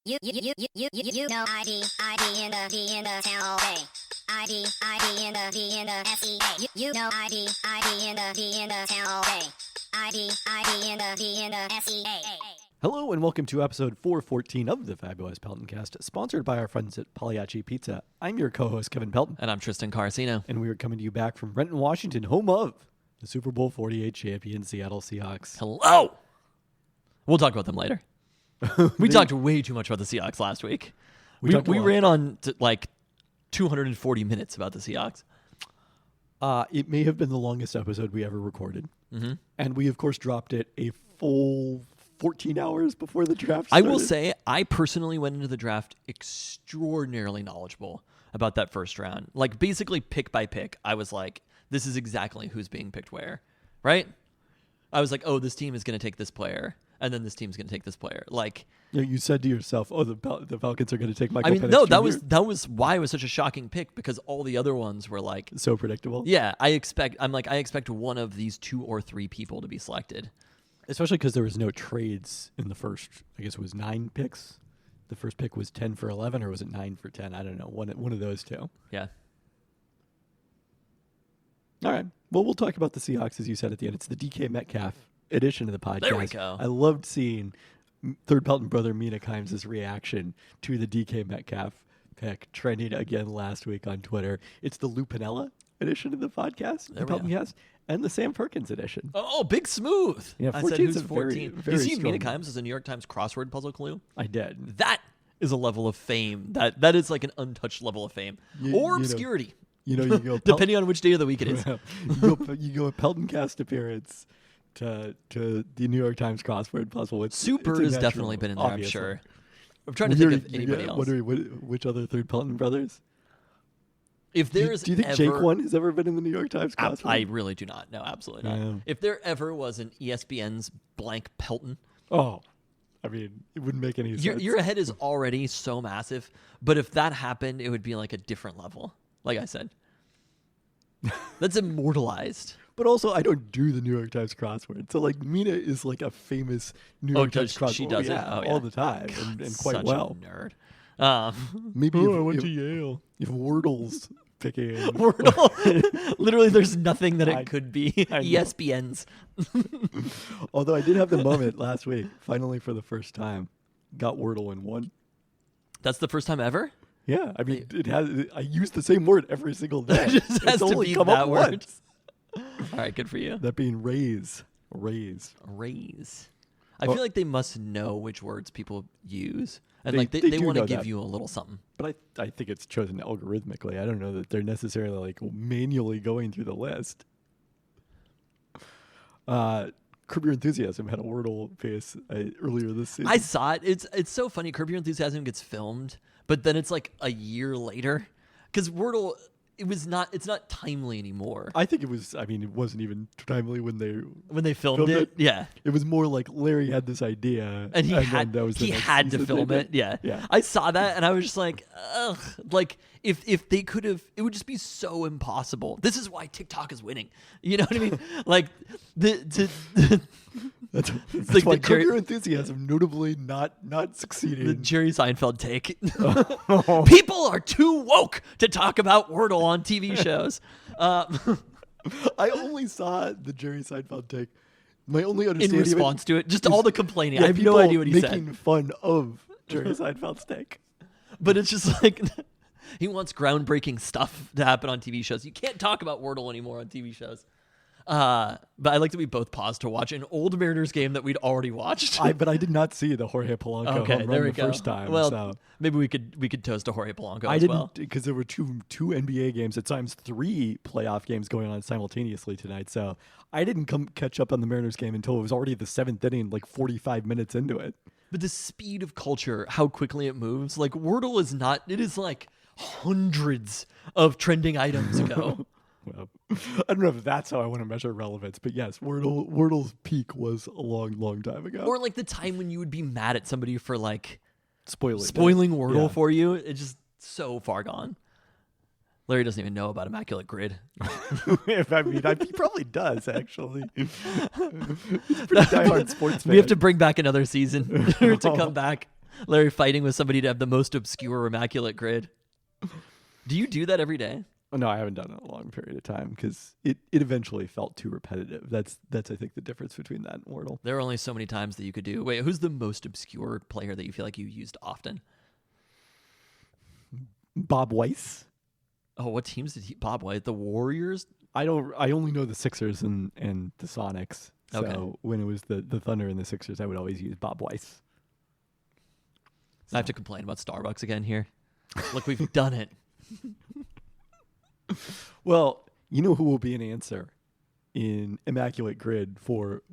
You know ID in the town all day. ID in the SEA. You know ID in the town all day. ID in the SEA. Hello and welcome to episode 414 of the fabulous Peltoncast, sponsored by our friends at Pagliacci Pizza. I'm your co-host Kevin Pelton. And I'm Tristan Carcino. And we are coming to you back from Renton, Washington, home of the Super Bowl 48 champion Seattle Seahawks. Hello! We'll talk about them later. We talked way too much about the Seahawks last week. We ran on to like 240 minutes about the Seahawks. It may have been the longest episode we ever recorded. Mm-hmm. And we, of course, dropped it a full 14 hours before the draft started. I will say, I personally went into the draft extraordinarily knowledgeable about that first round. Like, basically, pick by pick, I was like, this is exactly who's being picked where, right? I was like, oh, this team is going to take this player, and then this team's going to take this player. Like, you said to yourself, oh, the Falcons are going to take Michael Penix no, Jr. that was why it was such a shocking pick, because all the other ones were like... so predictable? Yeah, I expect one of these 2 or 3 people to be selected. Especially because there was no trades in the first, I guess it was 9 picks. The first pick was 10 for 11, or was it 9 for 10? I don't know. One of those two. Yeah. All right. Well, we'll talk about the Seahawks, as you said at the end. It's the DK Metcalf edition of the podcast. There we go. I loved seeing third Pelton brother Mina Kimes' reaction to the DK Metcalf pick, trending again last week on Twitter. It's the Lou Piniella edition of the podcast, the Peltoncast, and the Sam Perkins edition. Oh, big smooth. Yeah, I said who's 14. Very you see strong. Mina Kimes as a New York Times crossword puzzle clue? I did. That is a level of fame. That is like an untouched level of fame. Or obscurity. You go depending on which day of the week it is. you go a Peltoncast appearance to the New York Times crossword puzzle. Super has definitely been in there, obviously. I'm sure. I'm trying to think of anybody else. Which other third Pelton brothers? If there's do you think ever, Jake one has ever been in the New York Times crossword? I really do not. No, absolutely not. Yeah. If there ever was an ESPN's blank Pelton. Oh, I mean, it wouldn't make any sense. Your head is already so massive, but if that happened, it would be like a different level. Like I said. That's immortalized. But also, I don't do the New York Times crossword. So, like, Mina is like a famous New York Times crossword. She does it all the time, God, and quite such well. A nerd. Maybe I went to Yale. If Wordle's picking Wordle, literally, there's nothing that it could be. ESPN's. Although I did have the moment last week, finally for the first time, got Wordle in one. That's the first time ever? Yeah, I mean, it has. I use the same word every single day. It just has it's to only be come that up word. Once. All right, good for you. That being raise. I feel like they must know which words people use, and they want to give you a little something. But I think it's chosen algorithmically. I don't know that they're necessarily like manually going through the list. Curb Your Enthusiasm had a Wordle face earlier this season. I saw it. It's so funny. Curb Your Enthusiasm gets filmed, but then it's like a year later because Wordle. It's not timely anymore. I think it was. I mean, it wasn't even timely when they filmed it. Yeah, it was more like Larry had this idea, and he had to film it. Yeah, I saw that, and I was just like, ugh. Like if they could have, it would just be so impossible. This is why TikTok is winning. You know what I mean? Like That's like why Curb Your Enthusiasm notably not succeeding. The Jerry Seinfeld take. People are too woke to talk about Wordle on TV shows. I only saw the Jerry Seinfeld take. My only understanding in response to it, just all the complaining. Yeah, I have no idea what he said. Making fun of Jerry Seinfeld's take. But it's just like he wants groundbreaking stuff to happen on TV shows. You can't talk about Wordle anymore on TV shows. But I like that we both paused to watch an old Mariners game that we'd already watched. But I did not see the Jorge Polanco home run the first time. Well, so. Maybe we could toast to Jorge Polanco I as didn't, well. Because there were two NBA games, at times 3 playoff games going on simultaneously tonight. So I didn't catch up on the Mariners game until it was already the 7th inning, like 45 minutes into it. But the speed of culture, how quickly it moves, like Wordle is not, it is like hundreds of trending items ago. Well, I don't know if that's how I want to measure relevance, but yes, Wordle's peak was a long, long time ago. Or like the time when you would be mad at somebody for like spoiling Wordle for you. It's just so far gone. Larry doesn't even know about Immaculate Grid. He probably does, actually. He's a pretty diehard sports fan. We have to bring back another season to come back. Larry fighting with somebody to have the most obscure immaculate grid. Do you do that every day? Oh, no, I haven't done it a long period of time because it eventually felt too repetitive. That's I think the difference between that and Wordle. There are only so many times that you could do. Wait, who's the most obscure player that you feel like you used often? Bob Weiss. Oh, what teams did Bob White? The Warriors? I only know the Sixers and the Sonics. So Okay. when it was the Thunder and the Sixers, I would always use Bob Weiss. I have to complain about Starbucks again here. Look, we've done it. Well, you know who will be an answer in Immaculate Grid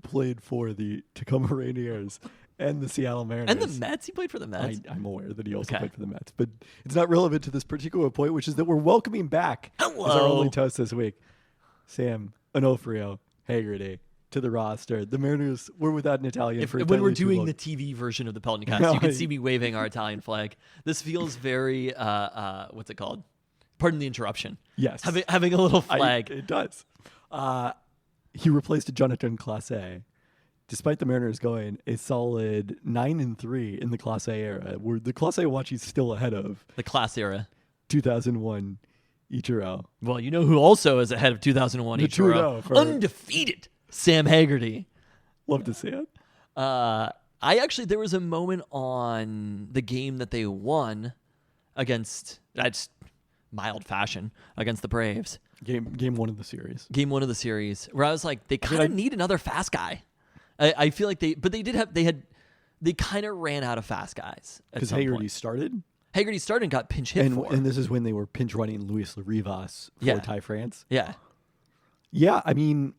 played for the Tacoma Rainiers and the Seattle Mariners. And the Mets? He played for the Mets? I'm aware that he also Okay. played for the Mets, but it's not relevant to this particular point, which is that we're welcoming back as our Hello. only toast this week, Sam Onofrio Haggerty to the roster. The Mariners were without an Italian for When we're entirely too doing long. the TV version of the Peltoncast, No, you can I- see me waving our Italian flag. This feels very, what's it called? Pardon the interruption. Yes. Having a little flag. It does. He replaced Jonathan Clase. Despite the Mariners going a solid 9-3 in the Clase era, where the Clase watch is still ahead of The class era. 2001 Ichiro. Well, you know who also is ahead of 2001 The Ichiro? 2-0 for- Undefeated Sam Haggerty. Love to see it. There was a moment on the game that they won against, that's mild fashion, against the Braves. Game one of the series. Game one of the series, where I was like, they kind of need another fast guy. I feel like they kind of ran out of fast guys at Because some Haggerty point. started, Haggerty started and got pinch hit for. and this is when they were pinch running Luis Rivas for Yeah. Ty France. Yeah. Yeah, I mean,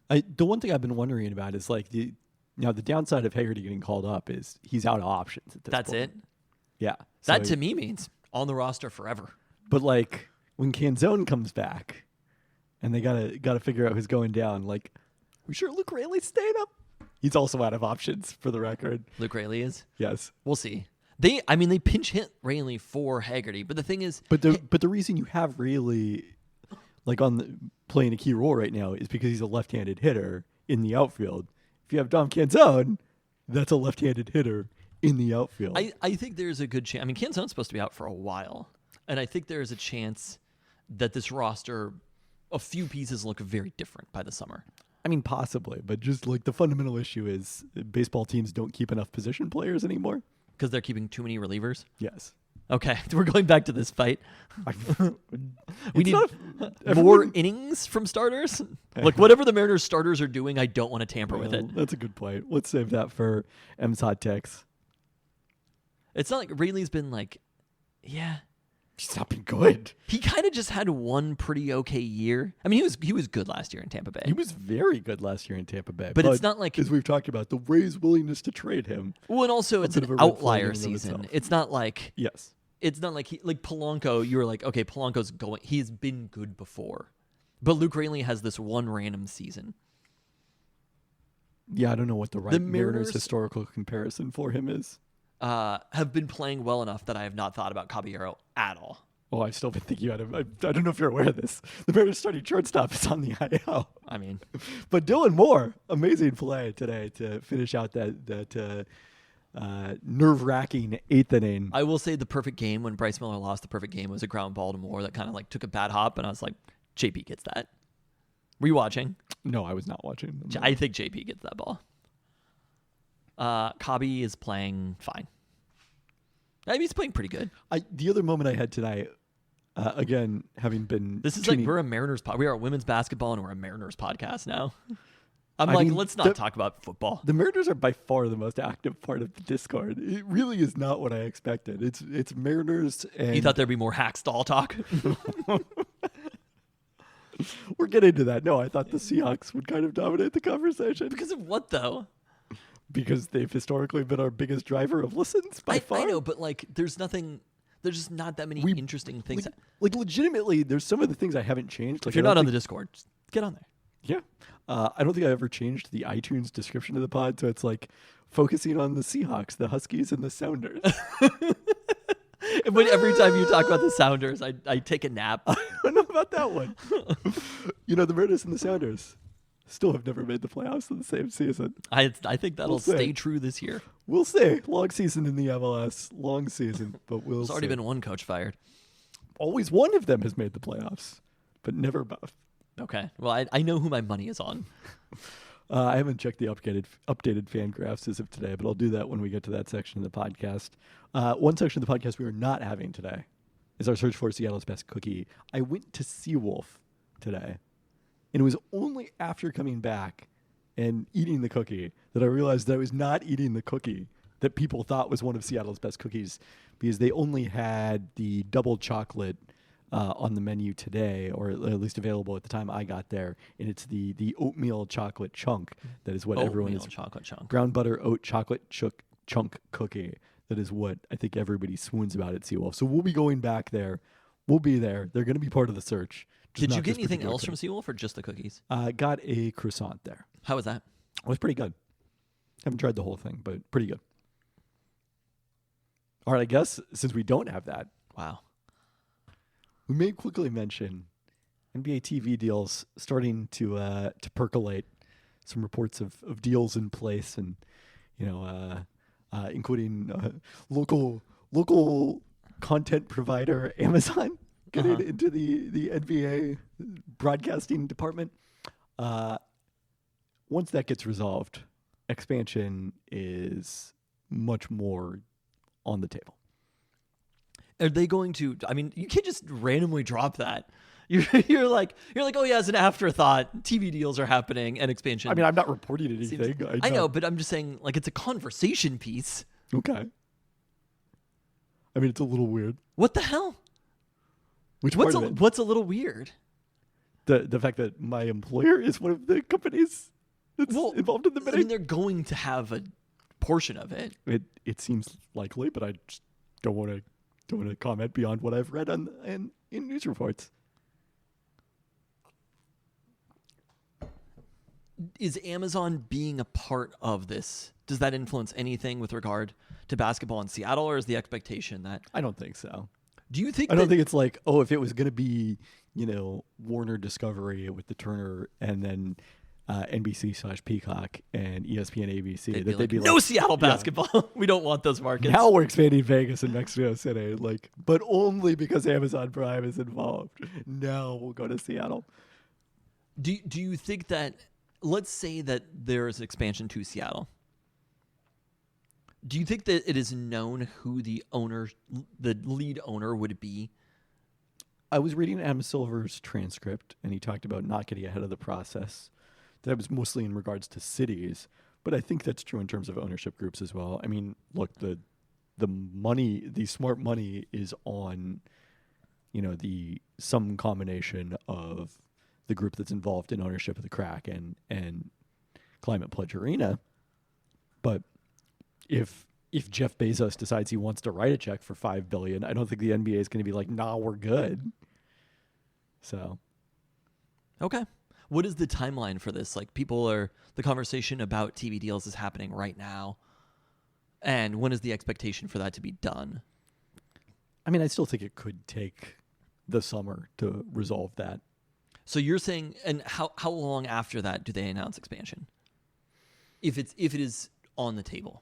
the one thing I've been wondering about is like the downside of Haggerty getting called up is he's out of options at this That's point. it. Yeah. That So- to me means on the roster forever. But like when Canzone comes back, and they gotta figure out who's going down. Like, we sure Luke Rayleigh's staying up? He's also out of options for the record. Luke Rayleigh is. Yes, We'll see. They pinch hit Rayleigh for Haggerty, but the thing is, but the reason you have Rayleigh like playing a key role right now is because he's a left-handed hitter in the outfield. If you have Dom Canzone, that's a left-handed hitter in the outfield. I think there's a good chance. I mean, Canzone's supposed to be out for a while, and I think there's a chance that this roster, a few pieces look very different by the summer. I mean, possibly, but just like the fundamental issue is baseball teams don't keep enough position players anymore. Because they're keeping too many relievers. Yes. Okay, we're going back to this fight. We It's need not- more everyone- innings from starters. Look, whatever the Mariners starters are doing, I don't want to tamper with Well, it. That's a good point. Let's save that for M's hot takes. It's not like Rayleigh's been like, yeah. He's not been good. He kind of just had one pretty okay year. I mean, he was good last year in Tampa Bay. He was very good last year in Tampa Bay. But it's not like- as we've talked about, the Rays' willingness to trade him. Well, and also it's bit an of a red flag outlier in and of season. itself. It's not like Yes. Polanco. You were like, okay, Polanco's going. He's been good before, but Luke Rayleigh has this one random season. Yeah, I don't know what the Mariners- Mariners' historical comparison for him is. Have been playing well enough that I have not thought about Caballero at all. Oh, I've still been thinking about him. I don't know if you're aware of this. The Mariners starting shortstop is on the IL. I mean, But Dylan Moore, amazing play today to finish out that nerve-wracking eighth inning. I will say the perfect game when Bryce Miller lost. The perfect game was a ground ball to Moore that kind of like took a bad hop, and I was like, JP gets that. Were you watching? No, I was not watching. I think JP gets that ball. Cobby is playing fine. I mean, he's playing pretty good. The other moment I had tonight, again, having been This is tuning- like we're a Mariners we are a women's basketball and we're a Mariners podcast now. I'm I like, mean, let's not talk about football. The Mariners are by far the most active part of the Discord. It really is not what I expected. It's Mariners and You thought there'd be more Hackstall talk? we're getting to that. No, I thought the Seahawks would kind of dominate the conversation Because of what though? because they've historically been our biggest driver of listens by far. I know, but like, there's just not that many interesting things. Like legitimately, there's some of the things I haven't changed. Like, If you're not on the Discord, just get on there. Yeah. I don't think I ever changed the iTunes description of the pod, so it's like focusing on the Seahawks, the Huskies, and the Sounders. But every time you talk about the Sounders, I take a nap. I don't know about that one. The Mariners and the Sounders. still have never made the playoffs in the same season. I think that'll We'll see. stay true this year. We'll see. Long season in the MLS. Long season, but we'll There's already see. been one coach fired. Always one of them has made the playoffs, but never both. Okay. Well, I know who my money is on. I haven't checked the updated fan graphs as of today, but I'll do that when we get to that section of the podcast. One section of the podcast we are not having today is our search for Seattle's best cookie. I went to Seawolf today, and it was only after coming back and eating the cookie that I realized that I was not eating the cookie that people thought was one of Seattle's best cookies, because they only had the double chocolate on the menu today, or at least available at the time I got there, and it's the oatmeal chocolate chunk. That is what everyone is. Chocolate chunk. Brown butter oat chocolate chunk cookie. That is what I think everybody swoons about at Seawolf. So we'll be going back there. We'll be there. They're going to be part of the search. just Did not you get this anything particular else from cookie. Seawolf or just the cookies? Got a croissant there. How was that? It was pretty good. Haven't tried the whole thing, but pretty good. All right, I guess since we don't have that, Wow. we may quickly mention NBA TV deals starting to percolate. Some reports of deals in place, and including local content provider Amazon getting into the NBA broadcasting department. Once that gets resolved, expansion is much more on the table. Are they going to? I mean, you can't just randomly drop that. You're like, oh yeah, as an afterthought, TV deals are happening and expansion. I mean, I'm not reporting anything. I know, but I'm just saying, like, it's a conversation piece. Okay. I mean, it's a little weird. What the hell? Which part of it? What's a little weird? The fact that my employer is one of the companies that's involved in the bidding? I mean, they're going to have a portion of it. It seems likely, but I just don't want to comment beyond what I've read in news reports. Is Amazon being a part of this? Does that influence anything with regard to basketball in Seattle, or is the expectation that? I don't think so. Do you think? I don't think it's like, oh, if it was going to be, Warner Discovery with the Turner and then NBC/Peacock and ESPN ABC, they'd be like, no Seattle basketball. We don't want those markets. Now we're expanding Vegas and Mexico City, but only because Amazon Prime is involved. Now we'll go to Seattle. Do you think that? Let's say that there is expansion to Seattle. Do you think that it is known who the lead owner would be? I was reading Adam Silver's transcript, and he talked about not getting ahead of the process. That was mostly in regards to cities, but I think that's true in terms of ownership groups as well. I mean, look, the money, the smart money is on, some combination of the group that's involved in ownership of the Crack and Climate Pledge Arena. But if Jeff Bezos decides he wants to write a check for $5 billion, I don't think the NBA is going to be like, nah, we're good. So, okay. What is the timeline for this? Like, the conversation about TV deals is happening right now. And when is the expectation for that to be done? I mean, I still think it could take the summer to resolve that. So you're saying, and how long after that do they announce expansion? If it is on the table?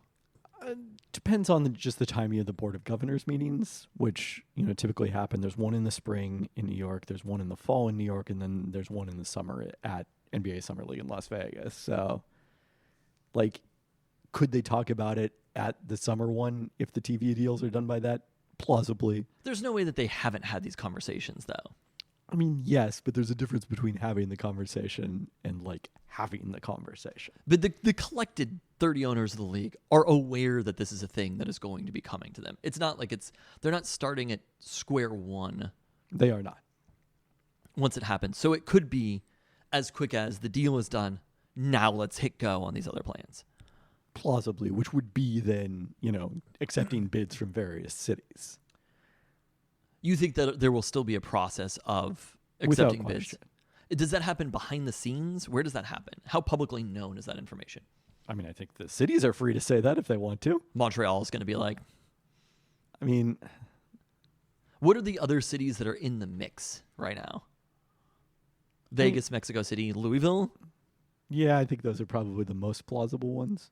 Depends on just the timing of the Board of Governors meetings, which typically happen. There's one in the spring in New York, there's one in the fall in New York, and then there's one in the summer at NBA Summer League in Las Vegas. So, could they talk about it at the summer one if the TV deals are done by that? Plausibly. There's no way that they haven't had these conversations, though. I mean, yes, but there's a difference between having the conversation and having the conversation. But the collected 30 owners of the league are aware that this is a thing that is going to be coming to them. It's not like they're not starting at square one. They are not. Once it happens. So it could be as quick as the deal is done. Now let's hit go on these other plans. Plausibly, which would be then, accepting bids from various cities. You think that there will still be a process of accepting Without bids? question. Does that happen behind the scenes? Where does that happen? How publicly known is that information? I mean, I think the cities are free to say that if they want to. Montreal is going to be like... I mean... What are the other cities that are in the mix right now? Vegas, Mexico City, Louisville? Yeah, I think those are probably the most plausible ones.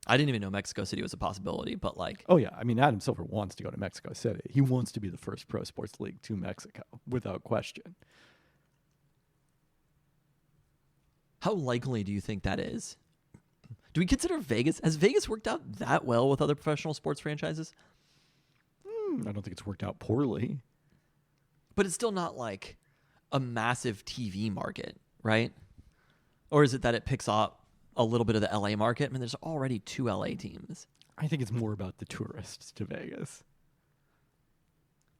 I didn't even know Mexico City was a possibility, but like, Oh, yeah. I mean, Adam Silver wants to go to Mexico City. He wants to be the first pro sports league to Mexico, without question. how likely do you think that is? Do we consider Vegas? Has Vegas worked out that well with other professional sports franchises? I don't think it's worked out poorly. But it's still not like a massive TV market, right? Or is it that it picks up a little bit of the LA market? I mean, there's already 2 LA teams. I think it's more about the tourists to Vegas.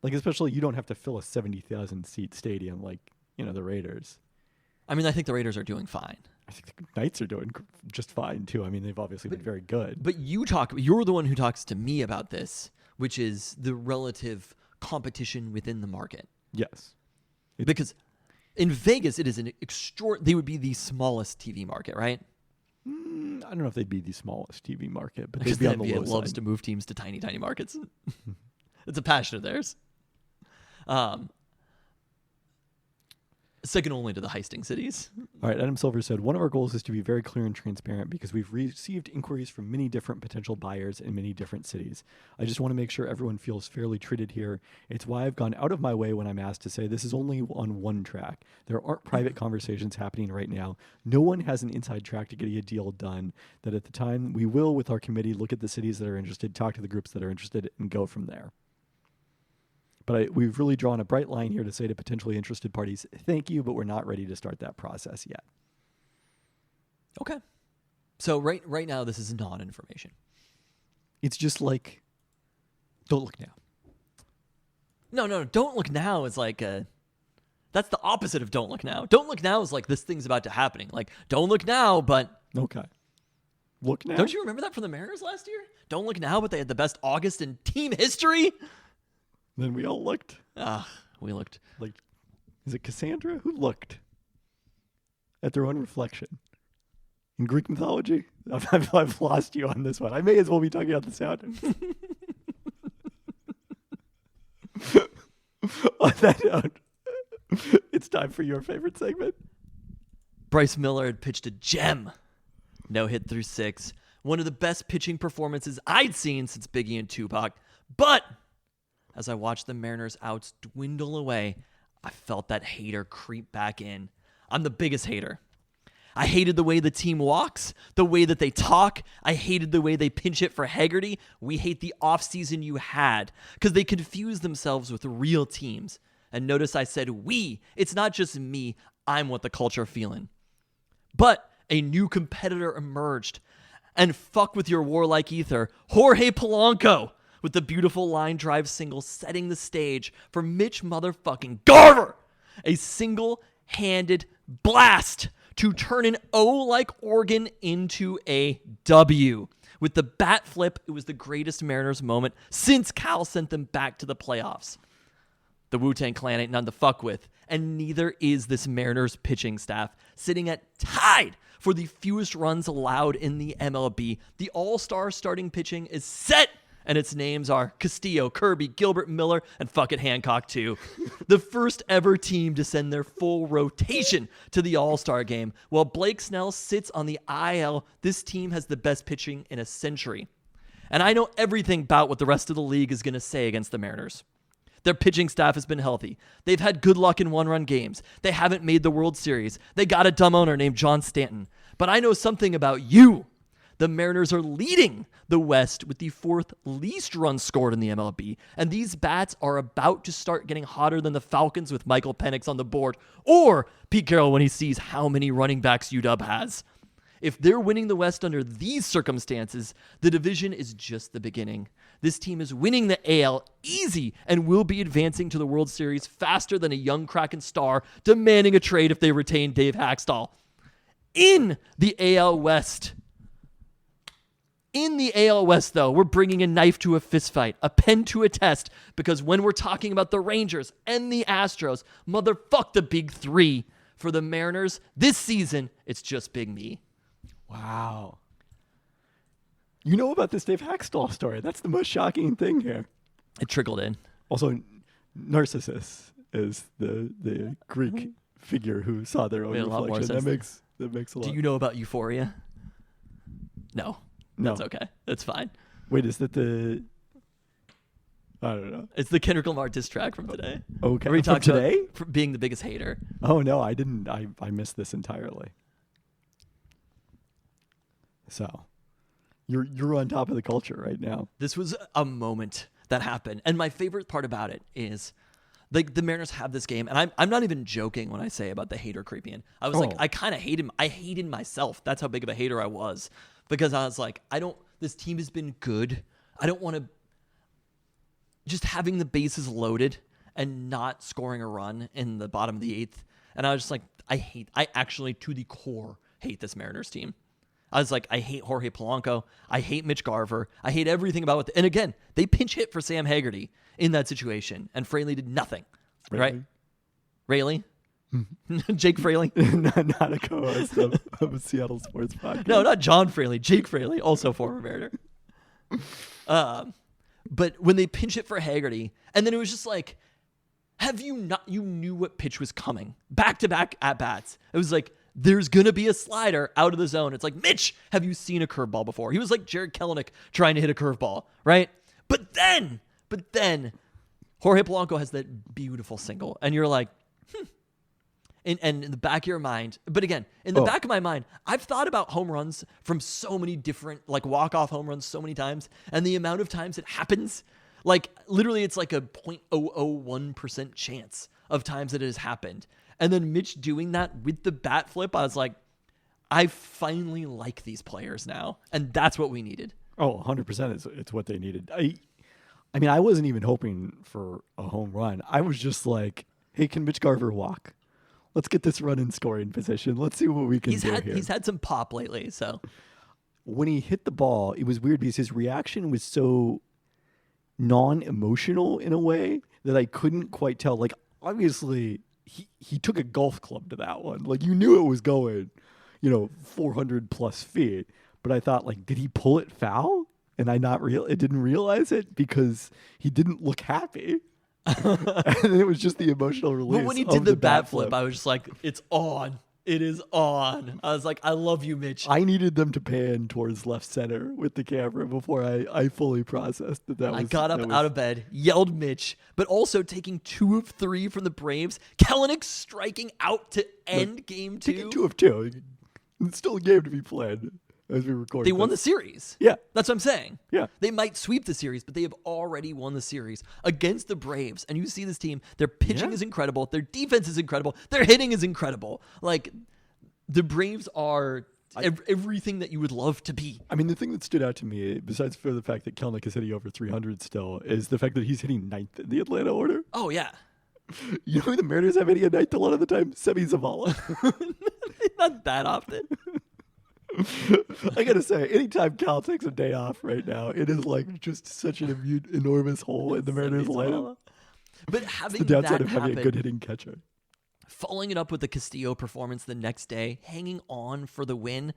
Like, especially, you don't have to fill a 70,000 seat stadium like, the Raiders. I mean, I think the Raiders are doing fine. I think the Knights are doing just fine, too. I mean, they've obviously been very good. But you're the one who talks to me about this, which is the relative competition within the market. Yes. Because in Vegas, it is they would be the smallest TV market, right? I don't know if they'd be the smallest TV market, but they'd Because be the on the NBA low loves side. to move teams to tiny, tiny markets. It's a passion of theirs. Second only to the heisting cities. All right, Adam Silver said, one of our goals is to be very clear and transparent because we've received inquiries from many different potential buyers in many different cities. I just want to make sure everyone feels fairly treated here. It's why I've gone out of my way when I'm asked to say this is only on one track. There aren't private conversations happening right now. No one has an inside track to getting a deal done. That at the time we will, with our committee, look at the cities that are interested, talk to the groups that are interested, and go from there. But we've really drawn a bright line here to say to potentially interested parties, thank you, but we're not ready to start that process yet. Okay. So right now, this is non-information. It's just like, don't look now. No. Don't look now is like that's the opposite of don't look now. Don't look now is like this thing's about to happening. Like don't look now, but Okay. Look now? don't you remember that from the Mariners last year? Don't look now, but they had the best August in team history. Then we all looked. We looked. Like, is it Cassandra? Who looked at their own reflection? In Greek mythology? I've lost you on this one. I may as well be talking about the Sounders. On that note, it's time for your favorite segment. Bryce Miller had pitched a gem. No hit through 6. One of the best pitching performances I'd seen since Biggie and Tupac. But as I watched the Mariners' outs dwindle away, I felt that hater creep back in. I'm the biggest hater. I hated the way the team walks, the way that they talk. I hated the way they pinch it for Haggerty. We hate the offseason you had because they confuse themselves with real teams. And notice I said we. It's not just me. I'm what the culture feeling. But a new competitor emerged. And fuck with your warlike ether, Jorge Polanco, with the beautiful line drive single setting the stage for Mitch motherfucking Garver. A single-handed blast to turn an O like Oregon into a W. With the bat flip, it was the greatest Mariners moment since Cal sent them back to the playoffs. The Wu-Tang Clan ain't none to fuck with, and neither is this Mariners pitching staff, sitting at tied for the fewest runs allowed in the MLB. The all-star starting pitching is set, and its names are Castillo, Kirby, Gilbert, Miller, and fuck it, Hancock too. The first ever team to send their full rotation to the All-Star game. While Blake Snell sits on the IL, this team has the best pitching in a century. And I know everything about what the rest of the league is going to say against the Mariners. Their pitching staff has been healthy. They've had good luck in one-run games. They haven't made the World Series. They got a dumb owner named John Stanton. But I know something about you. The Mariners are leading the West with the 4th least runs scored in the MLB, and these bats are about to start getting hotter than the Falcons with Michael Penix on the board, or Pete Carroll when he sees how many running backs UW has. If they're winning the West under these circumstances, the division is just the beginning. This team is winning the AL easy and will be advancing to the World Series faster than a young Kraken star demanding a trade if they retain Dave Haxtell. In the AL West, though, we're bringing a knife to a fistfight, a pen to a test, because when we're talking about the Rangers and the Astros, motherfuck the big 3. For the Mariners, this season, it's just Big Me. Wow. You know about this Dave Haxtell story. That's the most shocking thing here. It trickled in. Also, Narcissus is the Greek figure who saw their own Made a lot more reflection. sense. That makes a lot. Do you know about Euphoria? No. No. That's okay. That's fine. Wait, is that the? I don't know. It's the Kendrick Lamar diss track from today. Okay. Where he From talks today? about being the biggest hater. Oh no, I didn't. I missed this entirely. So, you're on top of the culture right now. This was a moment that happened, and my favorite part about it is, like, the Mariners have this game, and I'm not even joking when I say about the hater creeping in. I was like, I kind of hate him. I hated myself. That's how big of a hater I was, because I was like, this team has been good. I don't want to just having the bases loaded and not scoring a run in the bottom of the 8th. And I was just like, I actually to the core hate this Mariners team. I was like, I hate Jorge Polanco. I hate Mitch Garver. I hate everything about it. And again, they pinch hit for Sam Haggerty in that situation, and Fraley did nothing. Right? Rayleigh? Jake Fraley? not a co-host of a Seattle sports podcast. No, not John Fraley. Jake Fraley, also former Mariner. But when they pinch it for Haggerty, and then it was just like, you knew what pitch was coming. Back-to-back at-bats. It was like, there's going to be a slider out of the zone. It's like, Mitch, have you seen a curveball before? He was like Jared Kelenic trying to hit a curveball, right? But then, Jorge Polanco has that beautiful single, and you're like, And in the back of your mind, but again, in the back of my mind, I've thought about home runs from so many different, like, walk-off home runs so many times, and the amount of times it happens, like, literally it's like a 0.001% chance of times that it has happened. And then Mitch doing that with the bat flip, I was like, I finally like these players now, and that's what we needed. Oh, 100%. It's what they needed. I mean, I wasn't even hoping for a home run. I was just like, hey, can Mitch Garver walk? Let's get this run in scoring position. Let's see what we can do here. He's had some pop lately, so. When he hit the ball, it was weird because his reaction was so non-emotional in a way that I couldn't quite tell. Like, obviously, he took a golf club to that one. Like, you knew it was going, 400 plus feet. But I thought, like, did he pull it foul? And I didn't realize it because he didn't look happy. And it was just the emotional release. But when he did the bat flip, I was just like, it's on. It is on. I was like, I love you, Mitch. I needed them to pan towards left center with the camera before I fully processed that was. I got up out of bed, yelled Mitch, but also taking 2 of 3 from the Braves. Kelenic striking out to end game 2. Taking 2 of 2. It's still a game to be played as we record. They won the series. Yeah. That's what I'm saying. Yeah. They might sweep the series, but they have already won the series against the Braves. And you see this team, their pitching is incredible. Their defense is incredible. Their hitting is incredible. Like, the Braves are everything that you would love to be. I mean, the thing that stood out to me, besides for the fact that Kelenic is hitting over 300 still, is the fact that he's hitting 9th in the Atlanta order. Oh, yeah. You know who the Mariners have hitting a 9th a lot of the time? Semi Zavala. Not that often. I gotta say, anytime Cal takes a day off right now, it is like just such an enormous hole in the Mariners lineup. But having the downside that of having happen, a good hitting catcher. Following it up with the Castillo performance the next day, hanging on for the win,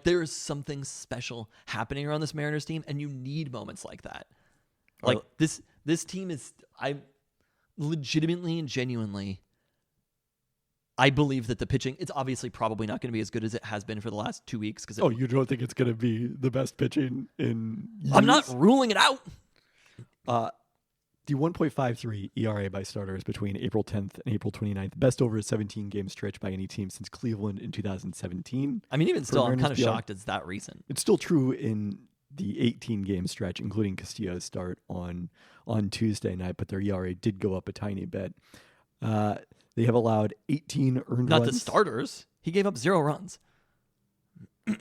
there is something special happening around this Mariners team, and you need moments like that. Like, this team is, I legitimately and genuinely, I believe that the pitching, it's obviously probably not going to be as good as it has been for the last 2 weeks. You don't think it's going to be the best pitching in years? I'm not ruling it out. The 1.53 ERA by starters between April 10th and April 29th, best over a 17-game stretch by any team since Cleveland in 2017. I mean, even still, I'm kind of shocked it's that recent. It's still true in the 18-game stretch, including Castillo's start on Tuesday night, but their ERA did go up a tiny bit. They have allowed 18 earned runs. Not the starters. He gave up 0 runs. Yeah,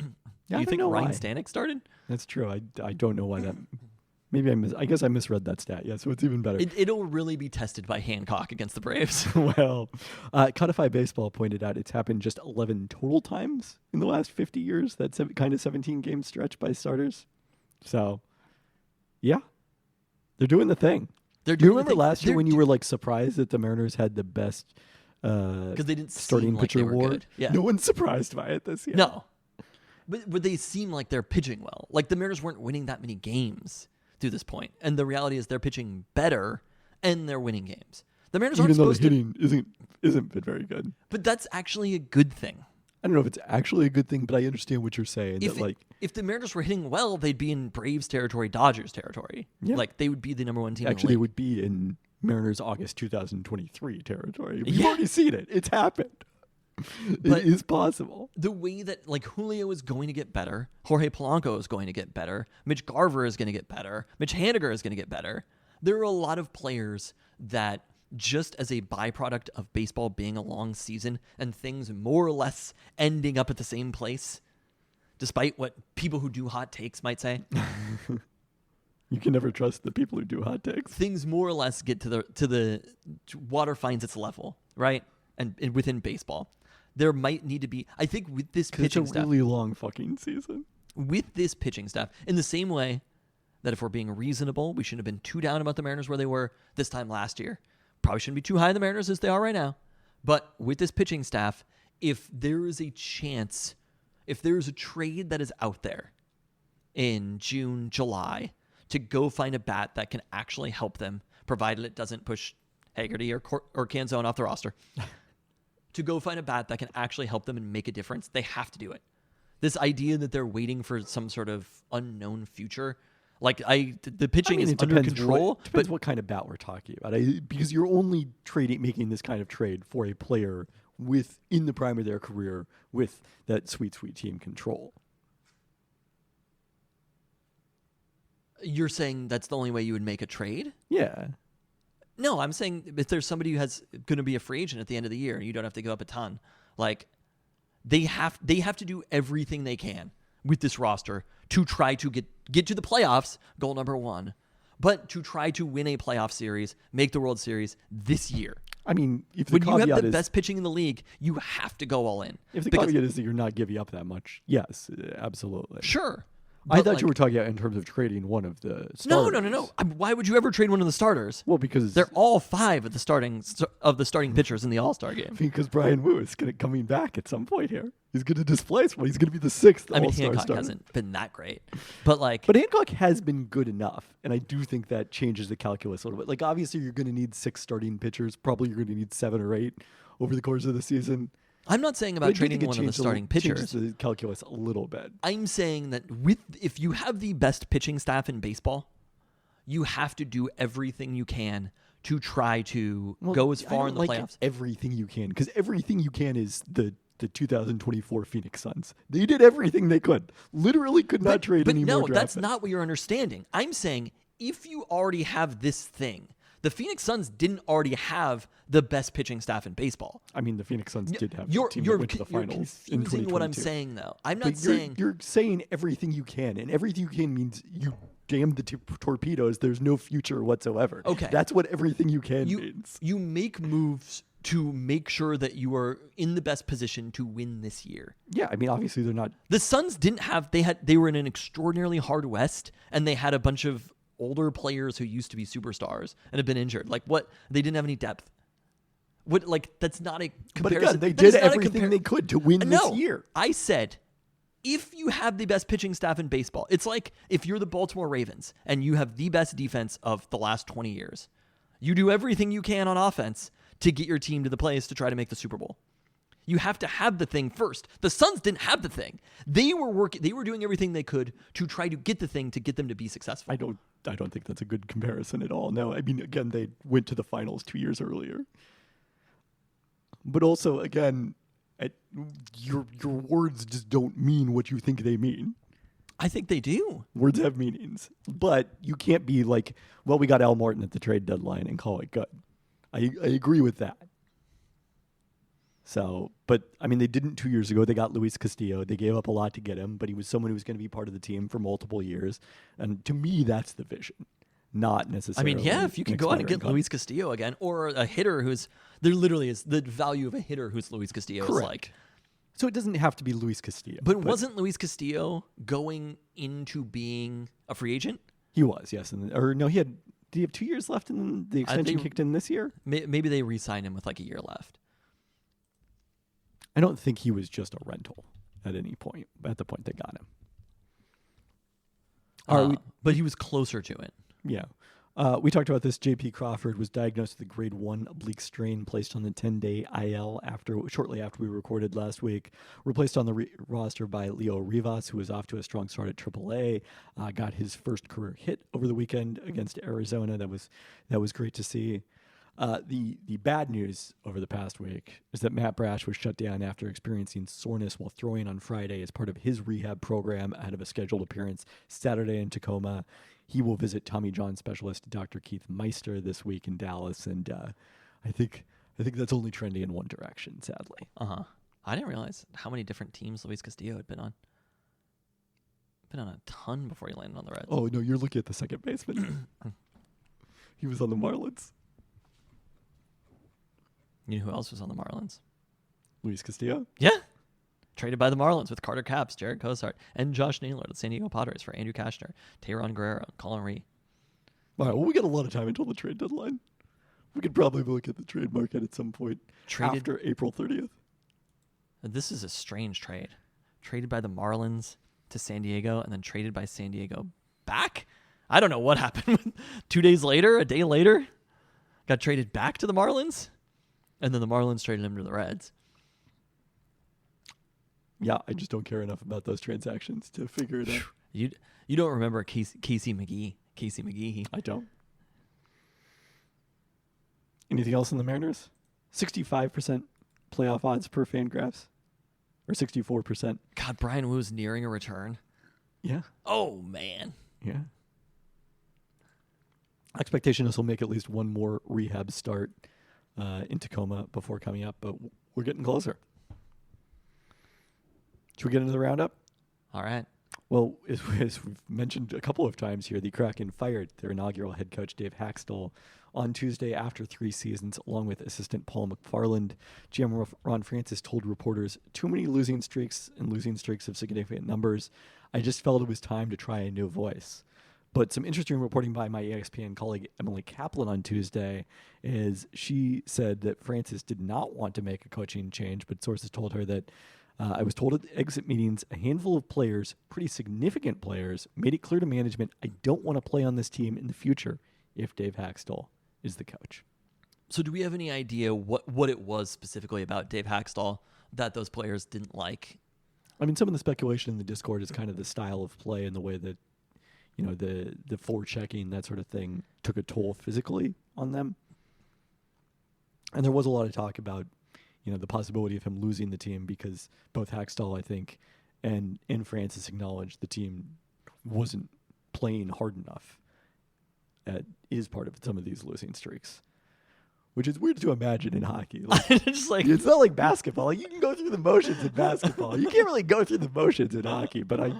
Do you think Ryan Ryan Stanek started? That's true. I don't know why that. Maybe I guess I misread that stat. Yeah, so it's even better. It'll really be tested by Hancock against the Braves. Well, Codify Baseball pointed out it's happened just 11 total times in the last 50 years. That kind of 17-game stretch by starters. So, yeah, they're doing the thing. Do you remember last year when you were like surprised that the Mariners had the best because they didn't starting seem pitcher like they were award? good. Yeah. No one's surprised by it this year. No. But they seem like they're pitching well. Like, the Mariners weren't winning that many games through this point. And the reality is they're pitching better and they're winning games. The Mariners aren't Even though supposed the hitting isn't isn't been very good. But that's actually a good thing. I don't know if it's actually a good thing, but I understand what you're saying. If the Mariners were hitting well, they'd be in Braves territory, Dodgers territory. Yeah. Like, they would be the number one team Actually, in they the league. would be in Mariners August 2023 territory. We've already seen it. It's happened. But it is possible. The way that, like, Julio is going to get better, Jorge Polanco is going to get better, Mitch Garver is going to get better, Mitch Haniger is going to get better. There are a lot of players that, just as a byproduct of baseball being a long season and things more or less ending up at the same place, despite what people who do hot takes might say, You can never trust the people who do hot takes. things more or less get to water finds its level, right? And within baseball, there might need to be. I think with this pitching It's a staff, really long fucking season. with this pitching staff, in the same way that if we're being reasonable, we shouldn't have been too down about the Mariners where they were this time last year. Probably shouldn't be too high on the Mariners as they are right now. But with this pitching staff, if there is a chance, if there is a trade that is out there in June, July, to go find a bat that can actually help them, provided it doesn't push Haggerty or Canzone off the roster, to go find a bat that can actually help them and make a difference, they have to do it. This idea that they're waiting for some sort of unknown future, like the pitching is under control. Depends what kind of bat we're talking about. Because you're only making this kind of trade for a player in the prime of their career with that sweet team control. You're saying that's the only way you would make a trade? Yeah. No, I'm saying if there's somebody who has going to be a free agent at the end of the year and you don't have to give up a ton, like they have to do everything they can with this roster to try to get to the playoffs, goal number one, but to try to win a playoff series, make the World Series this year. I mean, if when you have the best pitching in the league, you have to go all in. If the caveat is that you're not giving up that much, yes, absolutely. Sure. I thought you were talking about in terms of trading one of the starters. No. Why would you ever trade one of the starters? Well, because they're all five of the starting pitchers in the All-Star game. Because Brian Wu is coming back at some point here. He's going to displace one. He's going to be the sixth All-Star Hancock starter. hasn't been that great, but Hancock has been good enough, and I do think that changes the calculus a little bit. Like, obviously, you're going to need 6 starting pitchers. Probably you're going to need 7 or 8 over the course of the season. I'm not saying about trading one of the starting pitchers. Changes the calculus a little bit. I'm saying that if you have the best pitching staff in baseball, you have to do everything you can to try to go as far in the playoffs. Everything you can, because everything you can is the 2024 Phoenix Suns. They did everything they could. Literally could not trade any more draft no, that's picks. not what you're understanding. I'm saying if you already have this thing, the Phoenix Suns didn't already have the best pitching staff in baseball. I mean, the Phoenix Suns did have a team you're, that went to the finals in 2022. You're confusing what I'm saying, though. I'm not But saying... You're saying everything you can, and everything you can means you damn the torpedoes. There's no future whatsoever. Okay. That's what everything you can means. You make moves to make sure that you are in the best position to win this year. Yeah, I mean, obviously they're not... The Suns didn't have... They were in an extraordinarily hard West, and they had a bunch of older players who used to be superstars and have been injured. Like, what? They didn't have any depth. What? Like, that's not a comparison. But again, they did everything they could to win this year. I said, if you have the best pitching staff in baseball, it's like if you're the Baltimore Ravens and you have the best defense of the last 20 years. You do everything you can on offense to get your team to the place to try to make the Super Bowl. You have to have the thing first. The Suns didn't have the thing. They were doing everything they could to try to get the thing to get them to be successful. I don't think that's a good comparison at all. No, I mean, again, they went to the finals 2 years earlier. But also, again, your words just don't mean what you think they mean. I think they do. Words have meanings. But you can't be like, well, we got Al Martin at the trade deadline and call it good. I agree with that. So, but I mean, they didn't 2 years ago. They got Luis Castillo. They gave up a lot to get him, but he was someone who was going to be part of the team for multiple years. And to me, that's the vision, not necessarily. I mean, yeah, if you can go out and get Luis Castillo again, or a hitter there literally is the value of a hitter who's Luis Castillo is like. So it doesn't have to be Luis Castillo. But wasn't Luis Castillo going into being a free agent? He was, yes. Did he have 2 years left and the extension kicked in this year? Maybe they re-signed him with like a year left. I don't think he was just a rental at any point, at the point they got him. But he was closer to it. Yeah. We talked about this. J.P. Crawford was diagnosed with a grade 1 oblique strain, placed on the 10-day IL shortly after we recorded last week. Replaced on the roster by Leo Rivas, who was off to a strong start at AAA. Got his first career hit over the weekend against Arizona. That was great to see. The bad news over the past week is that Matt Brash was shut down after experiencing soreness while throwing on Friday as part of his rehab program ahead of a scheduled appearance Saturday in Tacoma. He will visit Tommy John specialist Dr. Keith Meister this week in Dallas, and I think that's only trending in one direction, sadly. I didn't realize how many different teams Luis Castillo had been on. Been on a ton before he landed on the Reds. Oh no, you're looking at the second baseman. He was on the Marlins. You know who else was on the Marlins? Luis Castillo? Yeah. Traded by the Marlins with Carter Capps, Jared Cozart, and Josh Naylor to the San Diego Padres for Andrew Kashner, Tayron Guerrero, Colin Ree. All right, well, we got a lot of time until the trade deadline. We could probably look at the trade market at some point after April 30th. This is a strange trade. Traded by the Marlins to San Diego and then traded by San Diego back? I don't know what happened. 2 days later, a day later, got traded back to the Marlins, and then the Marlins traded him to the Reds. Yeah, I just don't care enough about those transactions to figure it out. You don't remember Casey McGee? I don't. Anything else in the Mariners? 65% playoff odds per Fangraphs, or 64%. God, Brian Woo's nearing a return. Yeah. Oh man. Yeah. Expectation is he'll make at least one more rehab start in Tacoma before coming up, but we're getting closer. Should we get into the roundup? All right. Well, as we've mentioned a couple of times here, the Kraken fired their inaugural head coach, Dave Haxtell, on Tuesday after 3 seasons, along with assistant Paul McFarland. GM Ron Francis told reporters, too many losing streaks of significant numbers. I just felt it was time to try a new voice. But some interesting reporting by my ESPN colleague Emily Kaplan on Tuesday is she said that Francis did not want to make a coaching change, but sources told her that I was told at the exit meetings, a handful of players, pretty significant players, made it clear to management, I don't want to play on this team in the future if Dave Haxtell is the coach. So do we have any idea what it was specifically about Dave Haxtell that those players didn't like? I mean, some of the speculation in the Discord is kind of the style of play and the way that, you know, the forechecking, that sort of thing, took a toll physically on them. And there was a lot of talk about, you know, the possibility of him losing the team because both Haxtell, I think, and Francis acknowledged the team wasn't playing hard enough. Is part of some of these losing streaks, which is weird to imagine in hockey. It's not like basketball. Like, you can go through the motions in basketball. You can't really go through the motions in hockey, but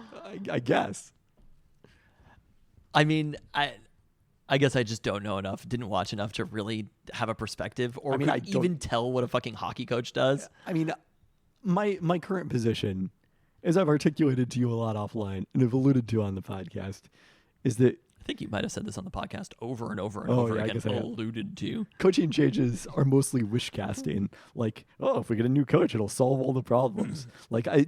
I guess. I mean, I guess I just don't know enough, didn't watch enough to really have a perspective or even tell what a fucking hockey coach does. I mean, my current position, as I've articulated to you a lot offline and have alluded to on the podcast, is that I think you might have said this on the podcast over and over and over again. Alluded to. Coaching changes are mostly wish casting. Like, if we get a new coach, it'll solve all the problems.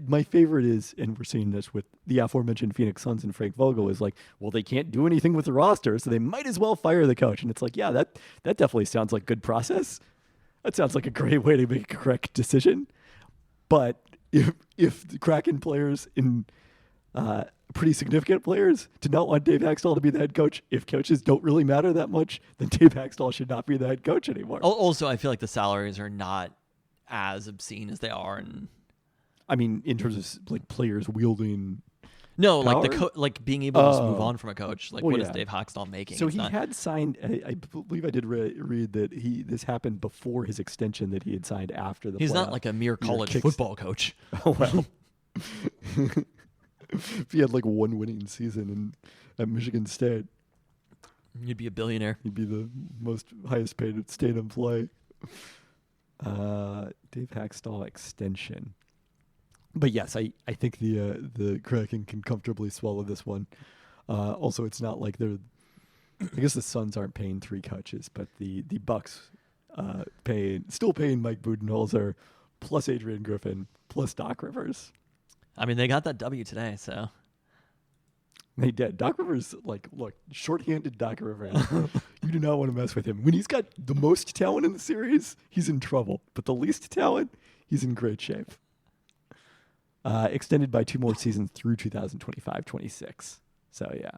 My favorite is, and we're seeing this with the aforementioned Phoenix Suns and Frank Vogel, is like, well, they can't do anything with the roster, so they might as well fire the coach. And it's like, yeah, that definitely sounds like good process. That sounds like a great way to make a correct decision. But if the Kraken players in pretty significant players did not want Dave Haxtell to be the head coach, if coaches don't really matter that much, then Dave Haxtell should not be the head coach anymore. Also, I feel like the salaries are not as obscene as they are in... I mean, in terms of like players wielding... No, power? like being able to just move on from a coach. Like, what is yeah. Dave Haxtell making? So had signed, I believe I did read that this happened before his extension that he had signed after the He's playoff. not like a mere college football coach. Oh, well. If he had like one winning season at Michigan State, you'd be a billionaire. He'd be the most highest paid state employee. Dave Haxtell extension. But yes, I think the Kraken can comfortably swallow this one. Also, it's not like they're... I guess the Suns aren't paying 3 coaches, but the Bucks still paying Mike Budenholzer plus Adrian Griffin plus Doc Rivers. I mean, they got that W today, so... They did. Doc Rivers, like, look, shorthanded Doc Rivers. You do not want to mess with him. When he's got the most talent in the series, he's in trouble. But the least talent, he's in great shape. Extended by 2 more seasons through 2025-26. So, yeah.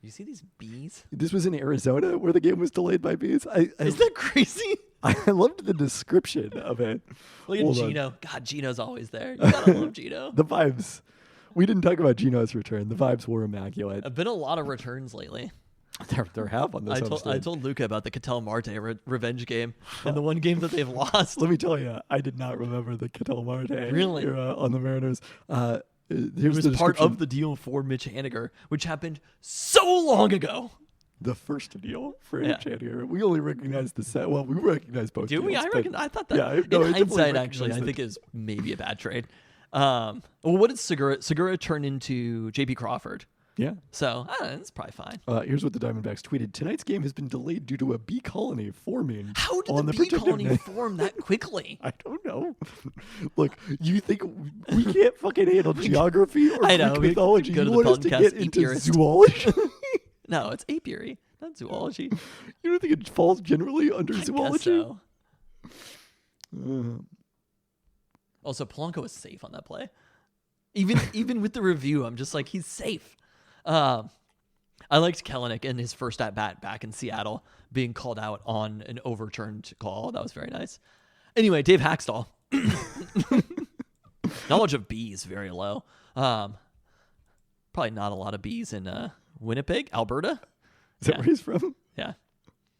You see these bees? This was in Arizona where the game was delayed by bees. Is that crazy? I loved the description of it. Look at Gino. God, Gino's always there. You gotta love Gino. The vibes. We didn't talk about Gino's return. The vibes were immaculate. I've been a lot of returns lately. There have on this episode. I told Luca about the Cattell Marte revenge game and the one game that they've lost. Let me tell you, I did not remember the Cattell Marte Really? era on the Mariners. It was part of the deal for Mitch Haniger, which happened so long ago. The first deal for Mitch Haniger. We only recognized the set. Well, we recognized both. Do we? deals, I thought that. Yeah, in hindsight, actually, I think it was maybe a bad trade. Well, what did Segura turn into JP Crawford? Yeah. So, it's probably fine. Here's what the Diamondbacks tweeted. Tonight's game has been delayed due to a bee colony forming. How did the bee colony form that quickly? I don't know. Look, you think we can't fucking handle geography or Greek mythology? Go to you want us to get into zoology? No, it's apiary, not zoology. You don't think it falls generally under zoology? Guess so. Also, Polanco was safe on that play. Even with the review, I'm just like, he's safe. I liked Kellenic in his first at-bat back in Seattle being called out on an overturned call. That was very nice. Anyway, Dave Haxtell. Knowledge of bees, very low. Probably not a lot of bees in Winnipeg, Alberta. Is that where he's from? Yeah.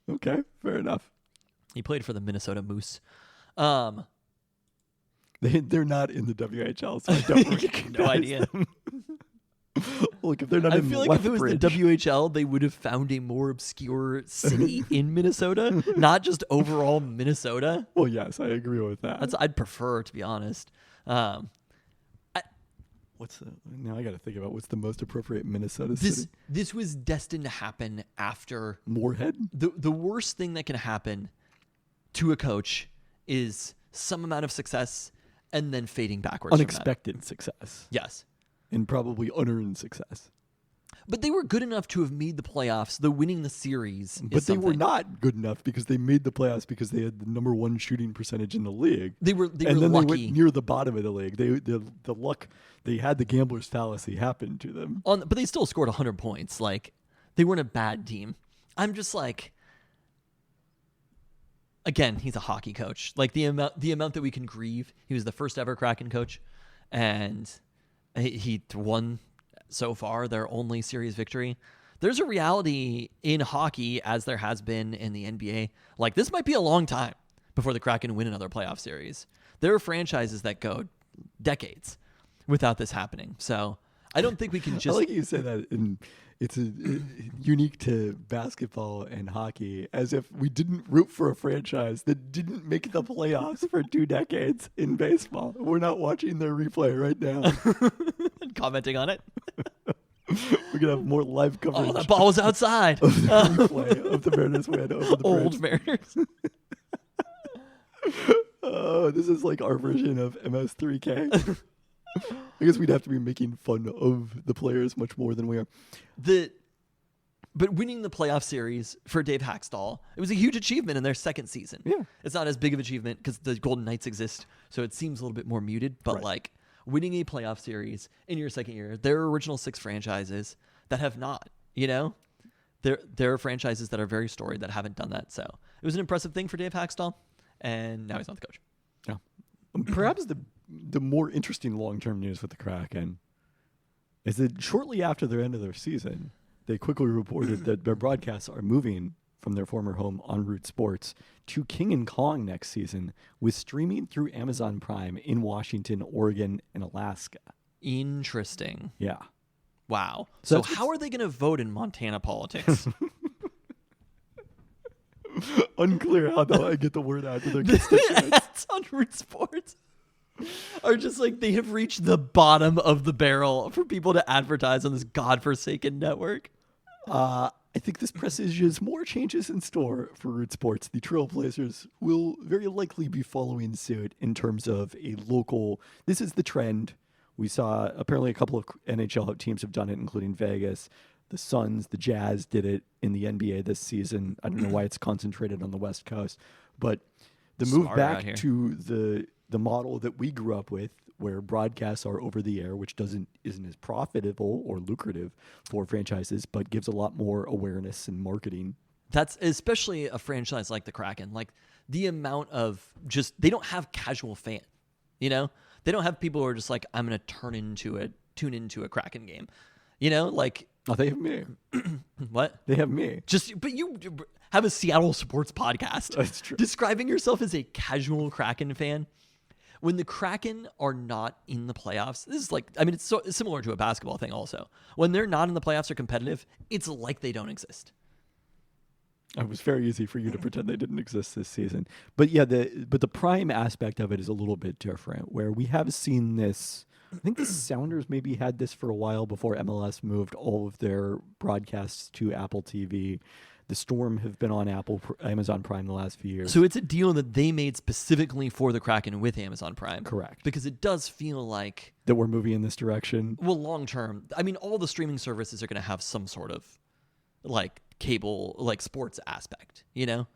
Okay, fair enough. He played for the Minnesota Moose. They're not in the WHL, so I don't recognize no idea. them. Look, if they're not in I feel like if it was the WHL, they would have found a more obscure city in Minnesota, not just overall Minnesota. Well, yes, I agree with that. I'd prefer, to be honest. Now I got to think about what's the most appropriate Minnesota city. This was destined to happen after Moorhead. The worst thing that can happen to a coach is some amount of success and then fading backwards. Unexpected success. Yes. And probably unearned success. But they were good enough to have made the playoffs. The winning the series But they were not good enough because they made the playoffs because they had the number 1 shooting percentage in the league. They were then lucky. They went near the bottom of the league. The luck, they had the gambler's fallacy happen to them. But they still scored 100 points. Like, they weren't a bad team. I'm just like, again, he's a hockey coach. Like, the amount that we can grieve. He was the first ever Kraken coach, and he won so far their only series victory. There's a reality in hockey, as there has been in the NBA. Like, this might be a long time before the Kraken win another playoff series. There are franchises that go decades without this happening. So I don't think we can just... I like you say that, and it's unique to basketball and hockey, as if we didn't root for a franchise that didn't make the playoffs for 2 decades in baseball. We're not watching their replay right now. And commenting on it. We're going to have more live coverage. Oh, that ball was outside. Of the replay of the Mariners win over the Old Braves. Mariners. Oh, this is like our version of MS3K. I guess we'd have to be making fun of the players much more than we are. But winning the playoff series for Dave Haxtell, it was a huge achievement in their second season. Yeah. It's not as big of an achievement because the Golden Knights exist, so it seems a little bit more muted. But Right. like winning a playoff series in your second year, there are original 6 franchises that have not. You know, there are franchises that are very storied that haven't done that. So it was an impressive thing for Dave Haxtell, and now he's not the coach. Yeah. Perhaps the more interesting long-term news with the Kraken is that shortly after the end of their season, they quickly reported that their broadcasts are moving from their former home on Root Sports to King and Kong next season, with streaming through Amazon Prime in Washington, Oregon, and Alaska. Interesting. Yeah. Wow. So So how are they going to vote in Montana politics? Unclear how they'll get the word out to their constituents. Ads on Root Sports are just like they have reached the bottom of the barrel for people to advertise on this godforsaken network. I think this presages more changes in store for Root Sports. The Trailblazers will very likely be following suit in terms of a local. This is the trend We saw apparently a couple of NHL teams have done it, including Vegas. The Suns, the Jazz did it in the NBA this season. I don't know why it's concentrated on the West Coast, but the move Smart out back here. to the model that we grew up with, where broadcasts are over the air, which isn't as profitable or lucrative for franchises, but gives a lot more awareness and marketing. That's especially a franchise like the Kraken. Like the amount of they don't have casual fan, you know? They don't have people who are just like, I'm going to tune into a Kraken game, you know? Like, Oh, they have me. what? They have me. But you have a Seattle sports podcast. That's true. Describing yourself as a casual Kraken fan. When the Kraken are not in the playoffs, this is like, I mean, it's similar to a basketball thing also. When they're not in the playoffs or competitive, it's like they don't exist. It was very easy for you to pretend they didn't exist this season. But yeah, the prime aspect of it is a little bit different, where we have seen this. I think the Sounders maybe had this for a while before MLS moved all of their broadcasts to Apple TV. The Storm have been on Amazon Prime the last few years. So it's a deal that they made specifically for the Kraken with Amazon Prime. Correct. Because it does feel like, that we're moving in this direction. well, long term, I mean, all the streaming services are going to have some sort of like cable, like sports aspect, you know?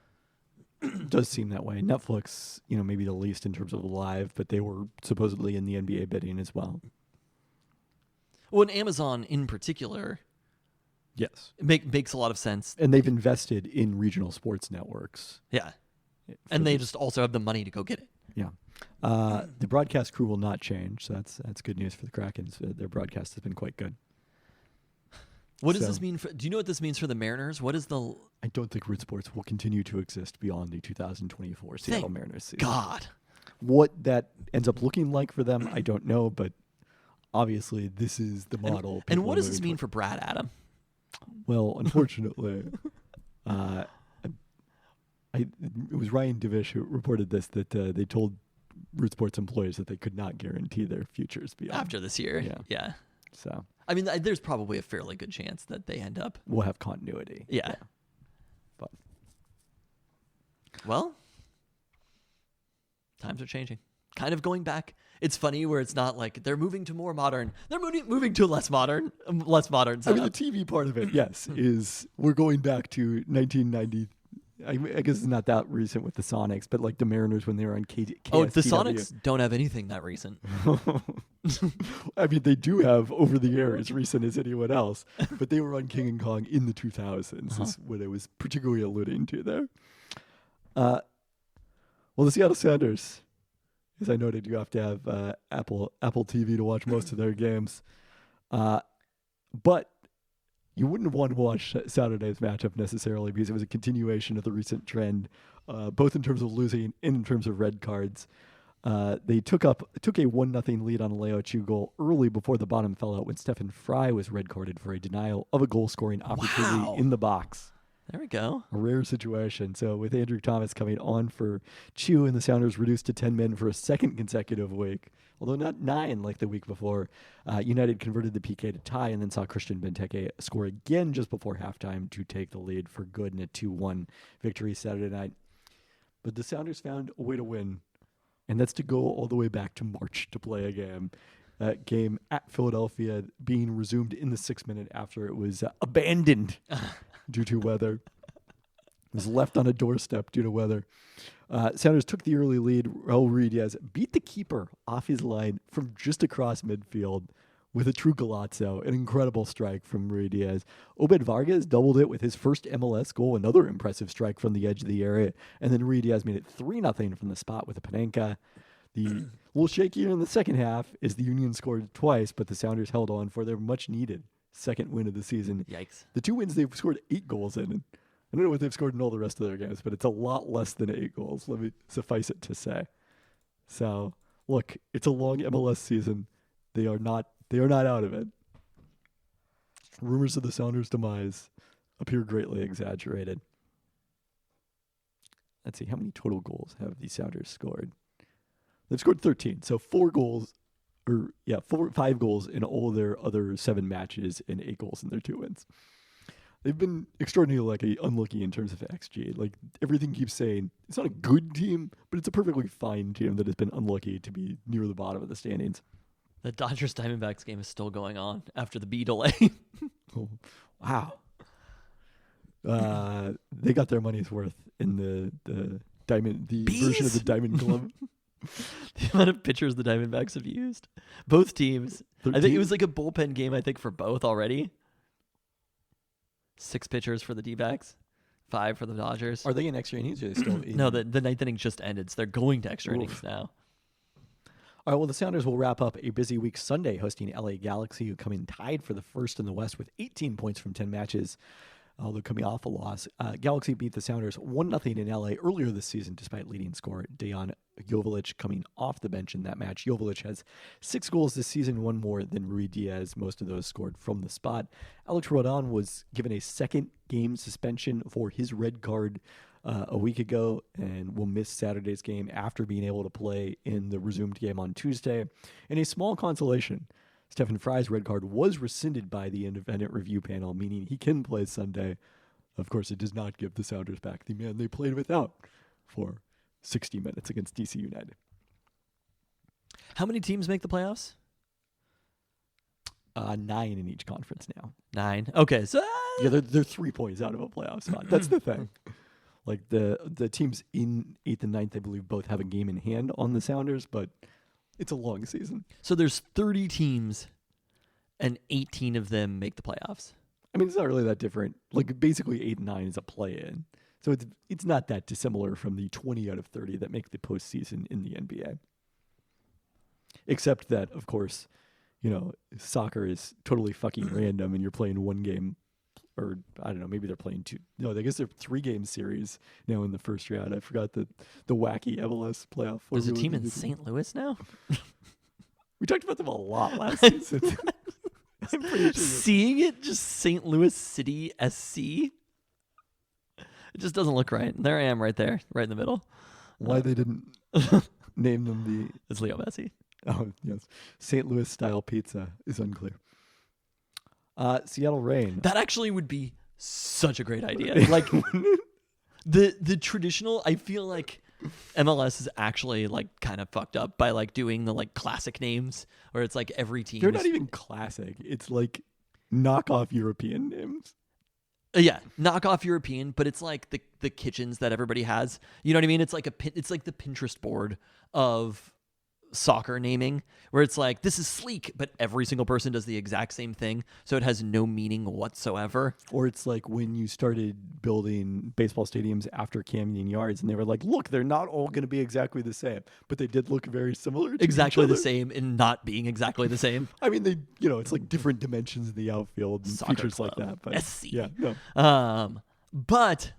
It does seem that way. Netflix, maybe the least in terms of live, but they were supposedly in the NBA bidding as well. Well, and Amazon in particular Yes. makes a lot of sense. And they've invested in regional sports networks. Yeah. And they just also have the money to go get it. Yeah. The broadcast crew will not change, so that's good news for the Kraken. Their broadcast has been quite good. What does So- this mean for? Do you know what this means for the Mariners? What is the I don't think Root Sports will continue to exist beyond the 2024 Seattle Thank Mariners season. God? What that ends up looking like for them, I don't know, but obviously this is the model. And people what are does this moving mean for Brad Adam? toward. Well, unfortunately, it was Ryan Divish who reported this, that they told Root Sports employees that they could not guarantee their futures beyond. After this year? Yeah. So I mean, there's probably a fairly good chance that they end up. we'll have continuity. Yeah. But Well, times are changing. Kind of going back. It's funny where it's not like they're moving to more modern. They're moving to less modern. I mean, the setup. TV part of it, yes, is we're going back to 1990. I guess it's not that recent with the Sonics, but like the Mariners when they were on KSTW. Oh, the Sonics don't have anything that recent. I mean, they do have over the air as recent as anyone else, but they were on King and Kong in the 2000s, is what I was particularly alluding to there. Well, the Seattle Sounders, as I noted, you have to have Apple TV to watch most of their games. But you wouldn't want to watch Saturday's matchup necessarily because it was a continuation of the recent trend, both in terms of losing and in terms of red cards. They took a 1-0 lead on a Leo Chu goal early before the bottom fell out when Stephen Fry was red carded for a denial of a goal-scoring opportunity Wow. in the box. There we go. A rare situation. So with Andrew Thomas coming on for Chu and the Sounders reduced to 10 men for a second consecutive week, although not 9 like the week before, United converted the PK to tie and then saw Christian Benteke score again just before halftime to take the lead for good in a 2-1 victory Saturday night. But the Sounders found a way to win, and that's to go all the way back to March to play a game. That game at Philadelphia being resumed in the 6th minute after it was abandoned due to weather. It was left on a doorstep due to weather. Sounders took the early lead. Raul Ruiz beat the keeper off his line from just across midfield with a true golazo, an incredible strike from Ruiz. Obed Vargas doubled it with his first MLS goal, another impressive strike from the edge of the area. And then Ruiz made it 3-0 from the spot with a Panenka. The little shakier in the second half is the Union scored twice, but the Sounders held on for their much-needed second win of the season. Yikes. The 2 wins they've scored 8 goals in. And I don't know what they've scored in all the rest of their games, but it's a lot less than 8 goals. Let me suffice it to say. So, look, it's a long MLS season. They are not out of it. Rumors of the Sounders' demise appear greatly exaggerated. Let's see, how many total goals have the Sounders scored? They've scored 13, so 5 goals in all their other 7 matches and 8 goals in their 2 wins. They've been extraordinarily unlucky in terms of XG. Like, everything keeps saying it's not a good team, but it's a perfectly fine team that has been unlucky to be near the bottom of the standings. The Dodgers Diamondbacks game is still going on after the B delay. Oh, wow. They got their money's worth in the version of the Diamond Glove. The amount of pitchers the Diamondbacks have used. Both teams. 13? I think it was like a bullpen game, I think, for both already. 6 pitchers for the D-backs. 5 for the Dodgers. Are they in extra innings or are they still in? No, the ninth inning just ended, so they're going to extra innings now. All right, well, the Sounders will wrap up a busy week Sunday hosting LA Galaxy, who come in tied for the first in the West with 18 points from 10 matches, although coming off a loss. Galaxy beat the Sounders 1-0 in LA earlier this season, despite leading scorer Dejan Joveljic coming off the bench in that match. Joveljic has 6 goals this season, one more than Rui Diaz, most of those scored from the spot. Alex Rodon was given a second game suspension for his red card a week ago and will miss Saturday's game after being able to play in the resumed game on Tuesday. In a small consolation, Stephen Fry's red card was rescinded by the independent review panel, meaning he can play Sunday. Of course, it does not give the Sounders back the man they played without for 60 minutes against DC United. How many teams make the playoffs? 9 in each conference now. 9. Okay, so Yeah, they're 3 points out of a playoff spot. That's the thing. Like the teams in 8th and 9th, I believe, both have a game in hand on the Sounders, but it's a long season. So there's 30 teams, and 18 of them make the playoffs. I mean, it's not really that different. Like basically 8 and 9 is a play-in, so it's not that dissimilar from the 20 out of 30 that make the postseason in the NBA. Except that, of course, soccer is totally fucking random, and you're playing one game. Or, I don't know, maybe they're playing 2. No, I guess they're 3-game series now in the first round. I forgot the wacky MLS playoff. There's a team in St. Louis now? We talked about them a lot last season. I'm pretty sure. Seeing it, just St. Louis City SC, it just doesn't look right. There I am right there, right in the middle. Why they didn't name them It's Leo Messi. Oh, yes. St. Louis style pizza is unclear. Seattle Reign. That actually would be such a great idea. Like the traditional, I feel like MLS is actually like kind of fucked up by like doing the like classic names where it's like every team. They're not even classic. It's like knockoff European names. Yeah, knockoff European, but it's like the kitchens that everybody has. You know what I mean? It's like it's like the Pinterest board of soccer naming, where it's like, this is sleek, but every single person does the exact same thing, so it has no meaning whatsoever. Or it's like when you started building baseball stadiums after Camden Yards, and they were like, look, they're not all going to be exactly the same, but they did look very similar to exactly each other. The same in not being exactly the same. I mean, they, it's like different dimensions in the outfield and Soccer features club, like that. But SC. yeah, no. But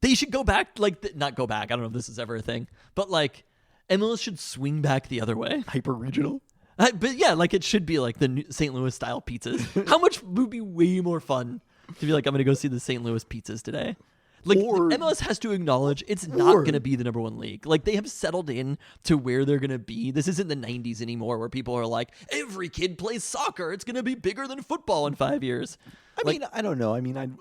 they should go back, like, not go back. I don't know if this is ever a thing, but like, MLS should swing back the other way. Hyper regional. But yeah, like it should be like the new St. Louis style pizzas. How much would be way more fun to be like, I'm going to go see the St. Louis pizzas today. Like MLS has to acknowledge it's not going to be the number 1 league. Like they have settled in to where they're going to be. This isn't the 90s anymore where people are like, every kid plays soccer. It's going to be bigger than football in 5 years. I mean, I don't know. I mean,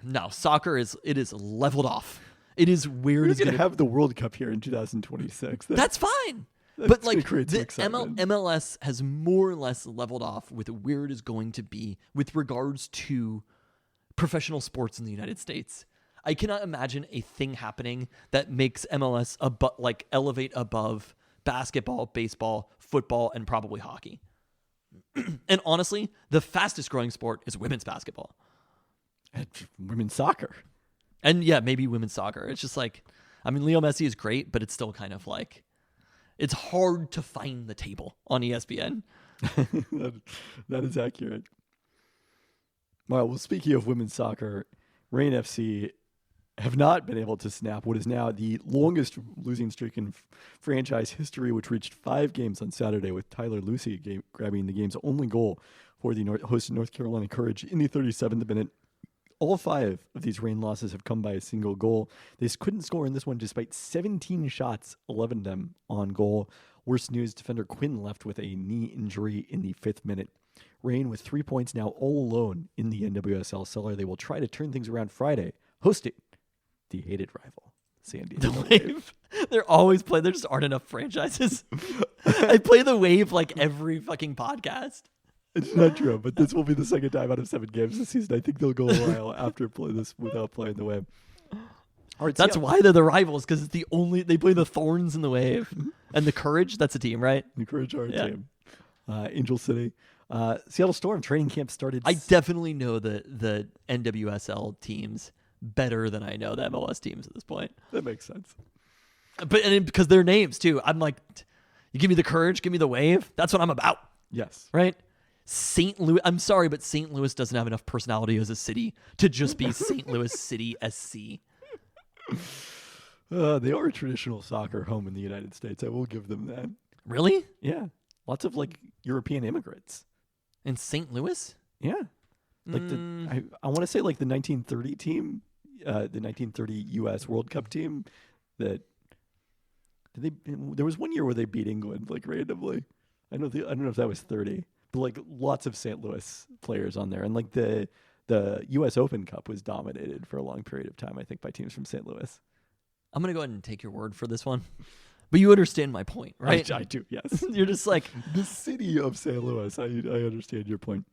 no, soccer is leveled off. It is weird. We're going to have the World Cup here in 2026. That's fine. But like the MLS has more or less leveled off with where it is going to be with regards to professional sports in the United States. I cannot imagine a thing happening that makes MLS elevate above basketball, baseball, football, and probably hockey. And honestly, the fastest growing sport is women's basketball. And women's soccer. And yeah, maybe women's soccer. It's just like, I mean, Leo Messi is great, but it's still kind of like, it's hard to find the table on ESPN. that is accurate. Well, speaking of women's soccer, Reign FC have not been able to snap what is now the longest losing streak in franchise history, which reached 5 games on Saturday, with Tyler Lucy grabbing the game's only goal for the host North Carolina Courage in the 37th minute. All 5 of these Reign losses have come by a single goal. They couldn't score in this one despite 17 shots, 11 of them on goal. Worst news, defender Quinn left with a knee injury in the 5th minute. Reign with 3 points now all alone in the NWSL cellar. They will try to turn things around Friday, hosting the hated rival, San The Diego Wave. They're always playing. There just aren't enough franchises. I play the Wave like every fucking podcast. It's not true, but this will be the second time out of 7 games this season. I think they'll go a while after play this without playing the Wave. All right, That's why they're the rivals, because it's the only they play the Thorns and the Wave and the Courage. That's a team, right? The Courage are a team. Angel City, Seattle Storm training camp started. I definitely know the NWSL teams better than I know the MLS teams at this point. That makes sense. But because their names too, I'm like, you give me the Courage, give me the Wave. That's what I'm about. Yes. Right? St. Louis. I'm sorry, but St. Louis doesn't have enough personality as a city to just be St. Louis City SC. They are a traditional soccer home in the United States. I will give them that. Really? Yeah. Lots of like European immigrants. In St. Louis? Yeah. Like I want to say like the 1930 team, the 1930 U.S. World Cup team that there was one year where they beat England like randomly. I don't know if that was 30, but like lots of St. Louis players on there. And like the U.S. Open Cup was dominated for a long period of time, I think, by teams from St. Louis. I'm going to go ahead and take your word for this one. But you understand my point, right? I do, yes. You're just like... The city of St. Louis. I understand your point.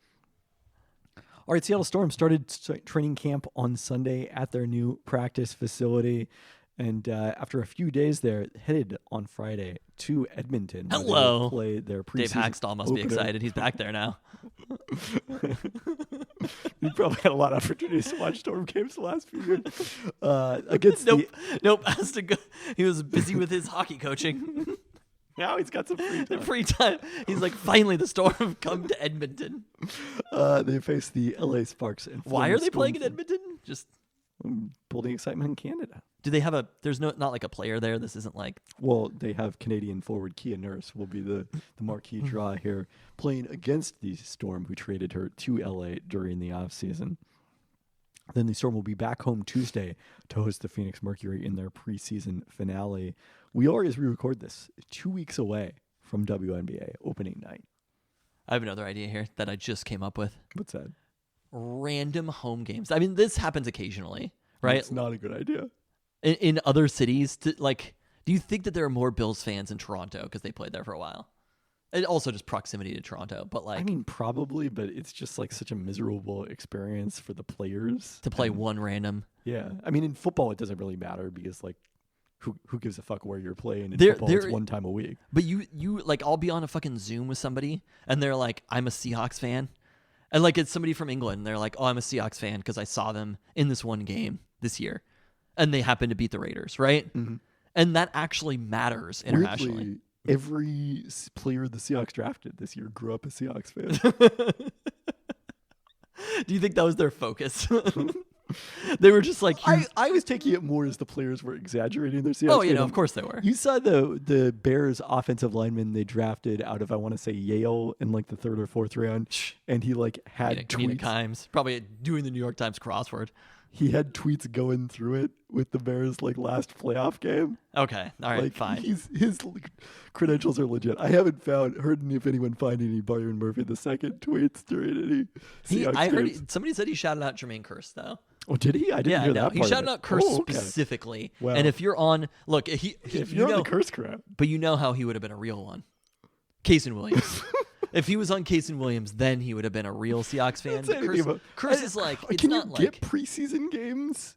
All right, Seattle Storm started training camp on Sunday at their new practice facility. And after a few days there, headed on Friday to Edmonton. where they will Hello. play their preseason Dave Haxtell must be opener. excited. He's back there now. He probably had a lot of opportunities to watch Storm games the last few years. Against Nope. Has to go. He was busy with his hockey coaching. now he's got some free time. Free time. He's like, finally, the Storm have come to Edmonton. They face the LA Sparks. And Why Florida are they playing in Storm. Edmonton? Just Building excitement in Canada. do they have a? There's not like a player there. This isn't like. Well, they have Canadian forward Kia Nurse will be the marquee draw here, playing against the Storm, who traded her to LA during the offseason. Then the Storm will be back home Tuesday to host the Phoenix Mercury in their preseason finale. We are, as we record this, 2 weeks away from WNBA opening night. I have another idea here that I just came up with. What's that? Random home games. I mean, this happens occasionally, right? It's not a good idea. In other cities, do you think that there are more Bills fans in Toronto because they played there for a while? And also just proximity to Toronto, but like, I mean, probably, but it's just like such a miserable experience for the players to play one random. Yeah, I mean, in football it doesn't really matter because like, who gives a fuck where you're playing? In There- football, there- it's one time a week. But you like, I'll be on a fucking Zoom with somebody, and they're like, I'm a Seahawks fan, and like it's somebody from England, and they're like, oh, I'm a Seahawks fan because I saw them in this one game this year, and they happened to beat the Raiders, right? Mm-hmm. And that actually matters internationally. Weirdly, every player the Seahawks drafted this year grew up a Seahawks fan. Do you think that was their focus? They were just like, I was taking it more as the players were exaggerating their Seahawks. oh, you know, of course they were. You saw the Bears offensive lineman they drafted out of, I want to say, Yale in like the 3rd or 4th round, and he like had Mina tweets. Kimes, probably doing the New York Times crossword. He had tweets going through it with the Bears like last playoff game. Okay, all right, Like fine. his credentials are legit. I haven't heard if anyone find any Byron Murphy II tweets during any Seahawks I heard games. somebody said he shouted out Jermaine Kearse though. Oh, did he? I didn't hear that He part shouted of it. out Kearse Oh, okay. specifically. Wow. And if you're on, look, If you you're know, on the curse crap, but you know how he would have been a real one. Casey Williams. If he was on Casey Williams, then he would have been a real Seahawks fan. But Kearse is like, it's can not you like get preseason games?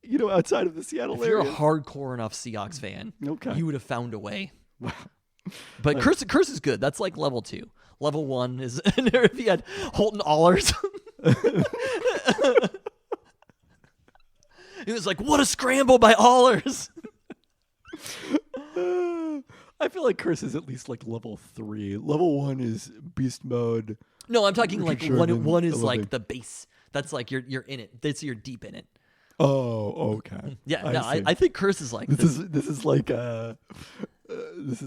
You know, outside of the Seattle if area. you're a hardcore enough Seahawks fan, Okay. you would have found a way. Wow. But Kearse is good. That's like level 2. Level 1 is if he had Holton Allers. He was like, what a scramble by Allers. I feel like Curse is at least like level 3. Level 1 is beast mode. No, I'm talking like Sherman, one is like elevate. the base. That's like you're in it. You're deep in it. Oh, okay. Yeah, see. I think Kearse is like This is like the what's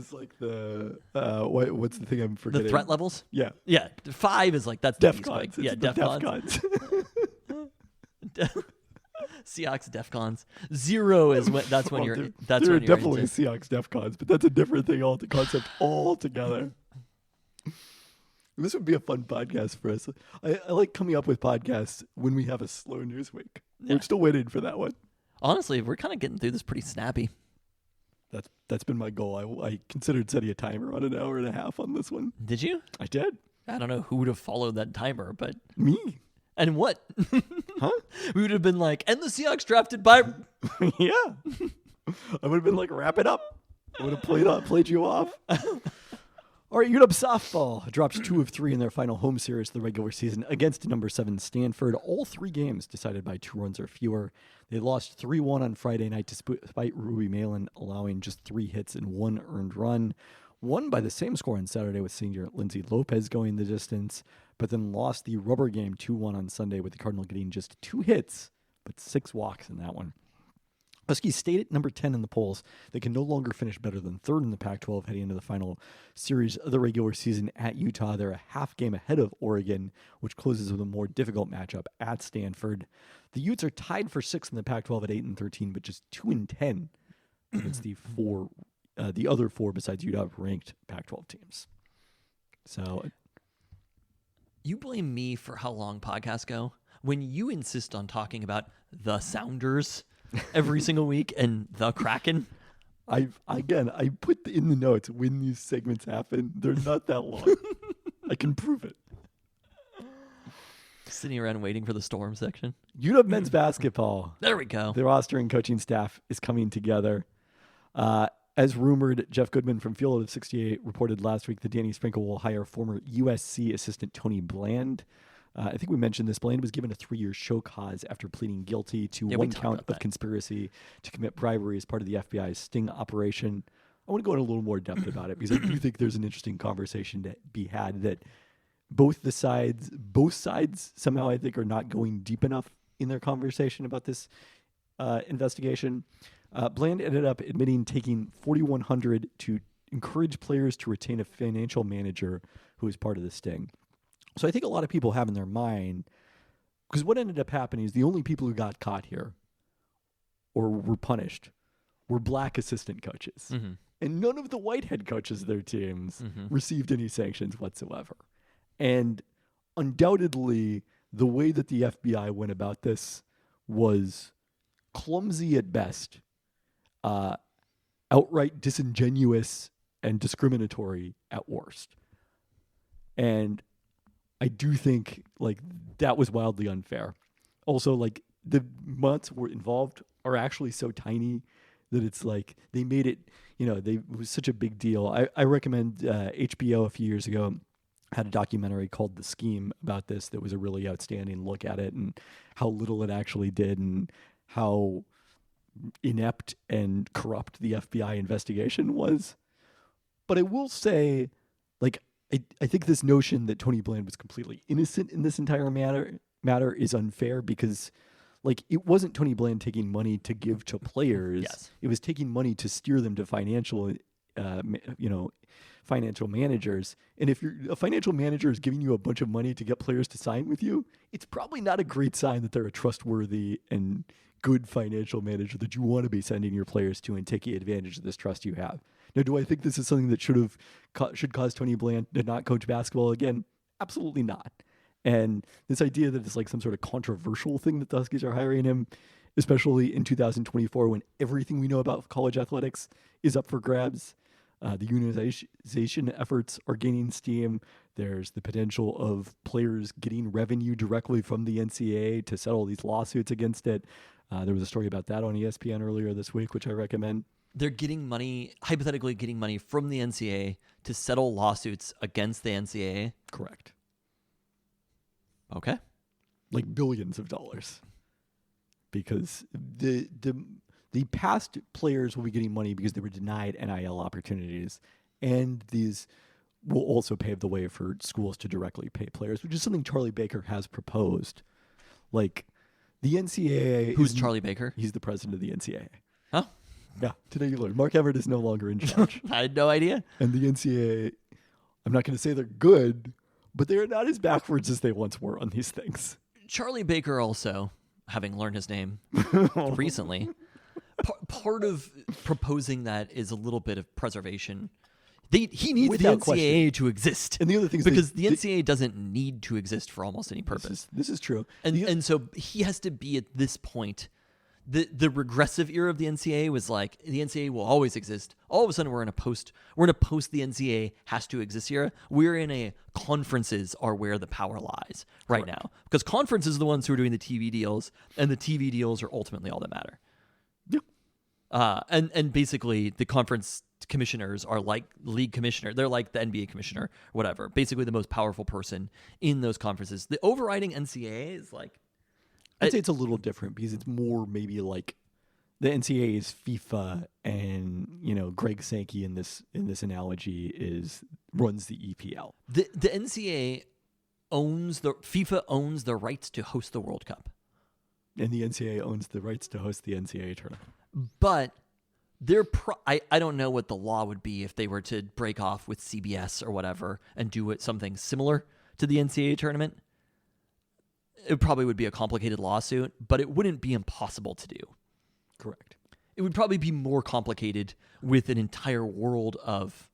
the thing I'm forgetting? the threat levels. Yeah. Yeah, 5 is like that's the beast DEFCONs. spike. It's Yeah, the DEFCONs. Seahawks DEFCONs. 0 is when that's when Well, you're there- that's there when are you're definitely into, Seahawks DEFCONs, but that's a different thing concept altogether. This would be a fun podcast for us. I like coming up with podcasts when we have a slow news week. Yeah. We're still waiting for that one. Honestly, we're kind of getting through this pretty snappy. That's been my goal. I considered setting a timer on an hour and a half on this one. Did you? I did. I don't know who would have followed that timer, but Me. and what? Huh? We would have been like, and the Seahawks drafted by. Yeah. I would have been like, wrap it up. I would have played you off. All right, UW softball drops 2 of 3 in their final home series of the regular season against number 7 Stanford. All 3 games decided by 2 runs or fewer. They lost 3-1 on Friday night despite Ruby Malin allowing just 3 hits and 1 earned run. Won by the same score on Saturday with senior Lindsay Lopez going the distance, but then lost the rubber game 2-1 on Sunday with the Cardinal getting just 2 hits, but 6 walks in that one. Huskies stayed at number 10 in the polls. They can no longer finish better than 3rd in the Pac-12 heading into the final series of the regular season at Utah. They're a half game ahead of Oregon, which closes with a more difficult matchup at Stanford. The Utes are tied for 6th in the Pac-12 at 8-13, but just 2-10 against the other 4 besides UW ranked Pac-12 teams. So You blame me for how long podcasts go when you insist on talking about the Sounders every single week and the Kraken. I put in the notes when these segments happen. They're not that long. I can prove it. Sitting around waiting for the Storm section. UW men's basketball. There we go. The roster and coaching staff is coming together. As rumored, Jeff Goodman from Field of 68 reported last week that Danny Sprinkle will hire former USC assistant Tony Bland. I think we mentioned this. Bland was given a 3-year show cause after pleading guilty to 1 count of conspiracy to commit bribery as part of the FBI's sting operation. I want to go into a little more depth about it because I do think there's an interesting conversation to be had that both sides somehow I think are not going deep enough in their conversation about this investigation. Bland ended up admitting taking $4,100 to encourage players to retain a financial manager who was part of the sting. So I think a lot of people have in their mind, because what ended up happening is the only people who got caught here or were punished were black assistant coaches. Mm-hmm. And none of the white head coaches of their teams received any sanctions whatsoever. And undoubtedly, the way that the FBI went about this was clumsy at best, outright disingenuous and discriminatory at worst. And I do think like that was wildly unfair. Also, like the amounts were involved are actually so tiny that it's like they made it, it was such a big deal. I recommend HBO a few years ago had a documentary called The Scheme about this that was a really outstanding look at it and how little it actually did and how inept and corrupt the FBI investigation was. But I will say, like, I think this notion that Tony Bland was completely innocent in this entire matter is unfair because, like, it wasn't Tony Bland taking money to give to players. Yes. It was taking money to steer them to financial managers. And if a financial manager is giving you a bunch of money to get players to sign with you, it's probably not a great sign that they're a trustworthy and good financial manager that you want to be sending your players to and taking advantage of this trust you have. Now, do I think this is something that should cause Tony Bland to not coach basketball again? Absolutely not. And this idea that it's like some sort of controversial thing that the Huskies are hiring him, especially in 2024 when everything we know about college athletics is up for grabs. The unionization efforts are gaining steam. There's the potential of players getting revenue directly from the NCAA to settle these lawsuits against it. There was a story about that on ESPN earlier this week, which I recommend. They're getting money, hypothetically getting money from the NCAA to settle lawsuits against the NCAA? Correct. Okay. Like billions of dollars. Because the past players will be getting money because they were denied NIL opportunities. And these will also pave the way for schools to directly pay players, which is something Charlie Baker has proposed. Like, the NCAA... Who's Charlie Baker? He's the president of the NCAA. Huh? Yeah, today you learned. Mark Everett is no longer in charge. I had no idea. And the NCAA, I'm not going to say they're good, but they are not as backwards as they once were on these things. Charlie Baker also, having learned his name recently, part of proposing that is a little bit of preservation. He needs Without the NCAA to exist. And the other thing is because the NCAA doesn't need to exist for almost any purpose. This is true. And so he has to be at this point the regressive era of the NCAA was like the NCAA will always exist. All of a sudden we're in a post the NCAA has to exist era. We're in a conferences are where the power lies right now, because conferences are the ones who are doing the TV deals, and the TV deals are ultimately all that matter. Yep. And basically the conference commissioners are like league commissioner. They're like the NBA commissioner, whatever. Basically the most powerful person in those conferences. The overriding NCAA is like, I'd say it's a little different because it's more maybe like the NCAA is FIFA, and Greg Sankey in this analogy runs the EPL. The NCAA FIFA owns the rights to host the World Cup, and the NCAA owns the rights to host the NCAA tournament. But I don't know what the law would be if they were to break off with CBS or whatever and do something similar to the NCAA tournament. It probably would be a complicated lawsuit, but it wouldn't be impossible to do. Correct. It would probably be more complicated with an entire world of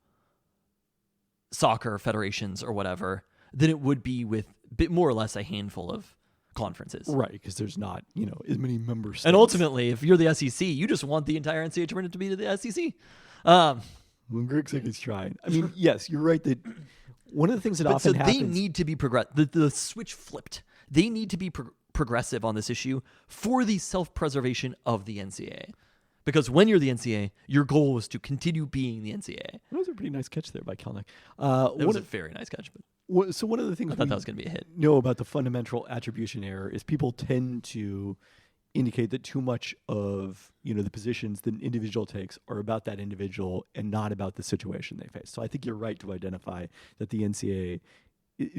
soccer federations or whatever than it would be with more or less a handful of conferences. Right, because there's not, as many member states. And ultimately, if you're the SEC, you just want the entire NCAA tournament to be to the SEC. When Greg Sankey's trying. I mean, yes, you're right that one of the things that often happens. They need to be the switch flipped. They need to be progressive on this issue for the self-preservation of the NCAA. Because when you're the NCAA, your goal is to continue being the NCAA. That was a pretty nice catch there by Kelnick. It was a very nice catch. So one of the things I thought that was going to be a hit. Know about the fundamental attribution error is people tend to indicate that too much of the positions that an individual takes are about that individual and not about the situation they face. So I think you're right to identify that the NCAA,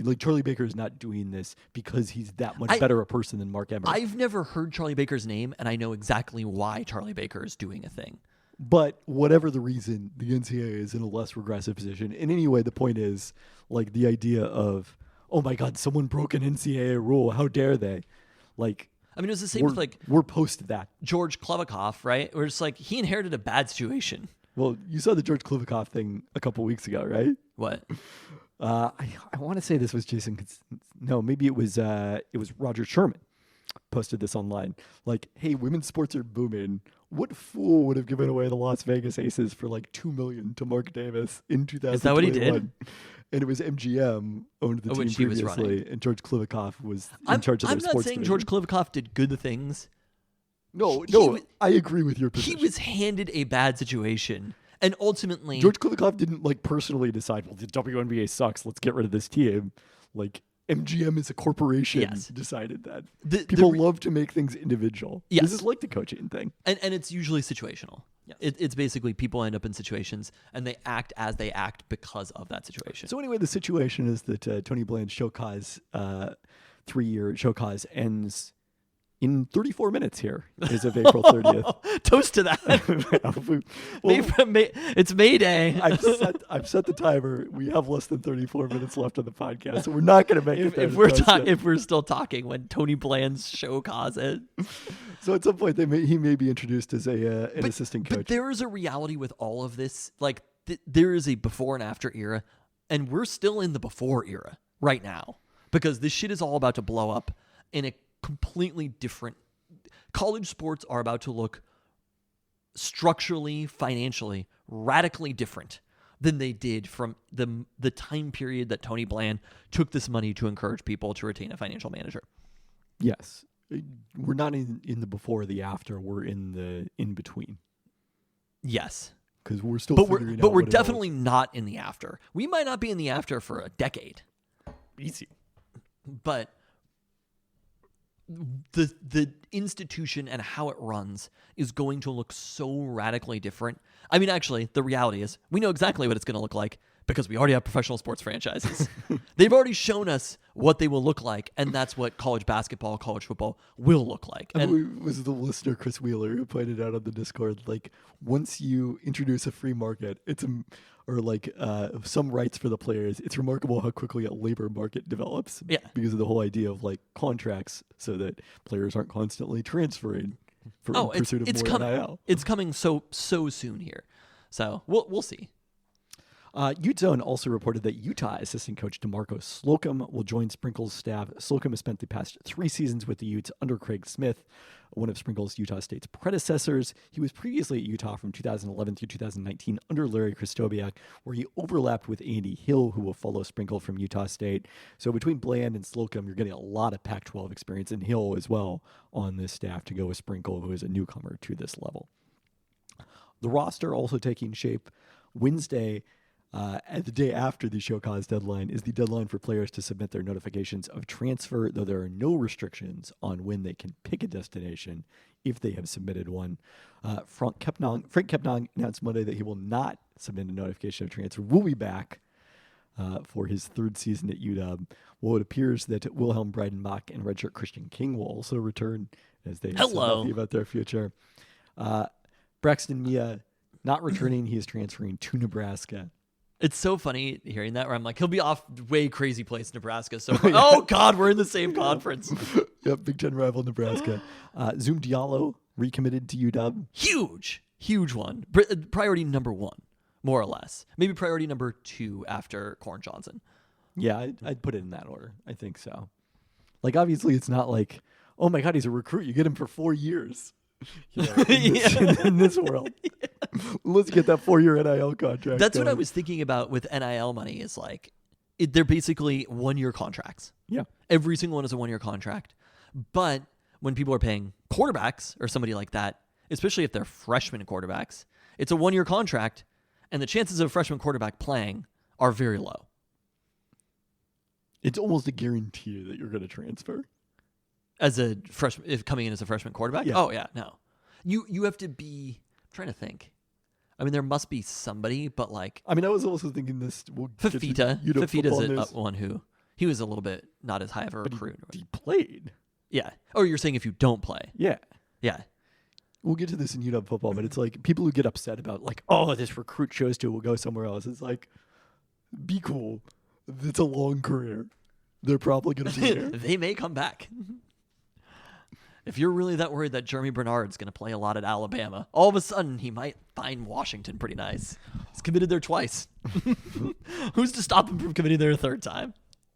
like Charlie Baker, is not doing this because he's that much better a person than Mark Emmert. I've never heard Charlie Baker's name, and I know exactly why Charlie Baker is doing a thing. But whatever the reason, the NCAA is in a less regressive position. And anyway, the point is, like, the idea of, oh my God, someone broke an NCAA rule. How dare they? Like, I mean, it was the same with we're post that. George Klevikoff, right? Where it's like he inherited a bad situation. Well, you saw the George Klevikoff thing a couple weeks ago, right? What? I want to say this was Jason. No, maybe it was Roger Sherman posted this online. Like, hey, women's sports are booming. What fool would have given away the Las Vegas Aces for like $2 million to Mark Davis in 2021? Is that what he did? And it was MGM owned the team previously, and George Klevikoff was in charge of their sports. I'm not saying division. George Klevikoff did good things. No, I agree with your position. He was handed a bad situation, and ultimately, George Klevikoff didn't personally decide, well, the WNBA sucks, let's get rid of this team. Like, MGM as a corporation decided that. People love to make things individual. Yes. This is like the coaching thing. And it's usually situational. Yes. It's basically people end up in situations and they act as they act because of that situation. So anyway, the situation is that Tony Bland's show cause, 3-year show cause ends in 34 minutes here as of April 30th. Toast to that. It's May Day. I've set the timer. We have less than 34 minutes left on the podcast, so we're not going to make it. If we're still talking when Tony Bland's show cause it. So at some point, he may be introduced as an assistant coach. But there is a reality with all of this. Like there is a before and after era, and we're still in the before era right now because this shit is all about to blow up in a completely different. College sports are about to look structurally, financially, radically different than they did from the time period that Tony Bland took this money to encourage people to retain a financial manager. Yes. We're not in the before or the after. We're in the in between. Yes. Because we're still but we're definitely not in the after. We might not be in the after for a decade. Easy. But the institution and how it runs is going to look so radically different. I mean, actually, the reality is we know exactly what it's going to look like because we already have professional sports franchises. They've already shown us what they will look like, and that's what college basketball, college football will look like. And it was the listener, Chris Wheeler, who pointed out on the Discord, like, once you introduce a free market, some rights for the players, it's remarkable how quickly a labor market develops. Yeah. Because of the whole idea of, like, contracts so that players aren't constantly transferring in pursuit of more NIL. It's coming so soon here. So we'll see. Ute Zone also reported that Utah assistant coach DeMarco Slocum will join Sprinkle's staff. Slocum has spent the past 3 seasons with the Utes under Craig Smith, one of Sprinkle's Utah State's predecessors. He was previously at Utah from 2011 through 2019 under Larry Krystkowiak, where he overlapped with Andy Hill, who will follow Sprinkle from Utah State. So between Bland and Slocum, you're getting a lot of Pac-12 experience, and Hill as well on this staff to go with Sprinkle, who is a newcomer to this level. The roster also taking shape. Wednesday, and the day after the show cause deadline, is the deadline for players to submit their notifications of transfer, though there are no restrictions on when they can pick a destination if they have submitted one. Frank Kepnang announced Monday that he will not submit a notification of transfer. We'll be back for his 3rd season at UW. Well, it appears that Wilhelm Breidenbach and redshirt Christian King will also return as they are so happy about their future. Braxton Mia not returning. He is transferring to Nebraska. It's so funny hearing that, where I'm like, he'll be off way crazy place, Nebraska. So, oh God, we're in the same conference. Yep, Big Ten rival Nebraska. Zoom Diallo recommitted to UW. Huge one. Priority number 1, more or less. Maybe priority number 2 after Corn Johnson. Yeah, I'd put it in that order. I think so. Like, obviously, it's not like, oh my God, he's a recruit. You get him for 4 years. You know, in this world. Let's get that 4-year NIL contract. That's what I was thinking about with NIL money, is like, they're basically 1-year contracts. Yeah. Every single one is a 1-year contract. But when people are paying quarterbacks or somebody like that, especially if they're freshman quarterbacks, it's a 1-year contract, and the chances of a freshman quarterback playing are very low. It's almost a guarantee that you're going to transfer. As a freshman, if coming in as a freshman quarterback? Yeah. Oh, yeah, no. You have to be, I'm trying to think. I mean, there must be somebody, but like... I mean, I was also thinking this... Fafita's one who... He was a little bit not as high of a recruit. He played. Yeah. Oh, you're saying if you don't play. Yeah. Yeah. We'll get to this in UW football, but it's like people who get upset about like, oh, this recruit chose to, will go somewhere else. It's like, be cool. It's a long career. They're probably going to be there. They may come back. If you're really that worried that Jeremy Bernard's going to play a lot at Alabama, all of a sudden he might find Washington pretty nice. He's committed there twice. Who's to stop him from committing there a 3rd time?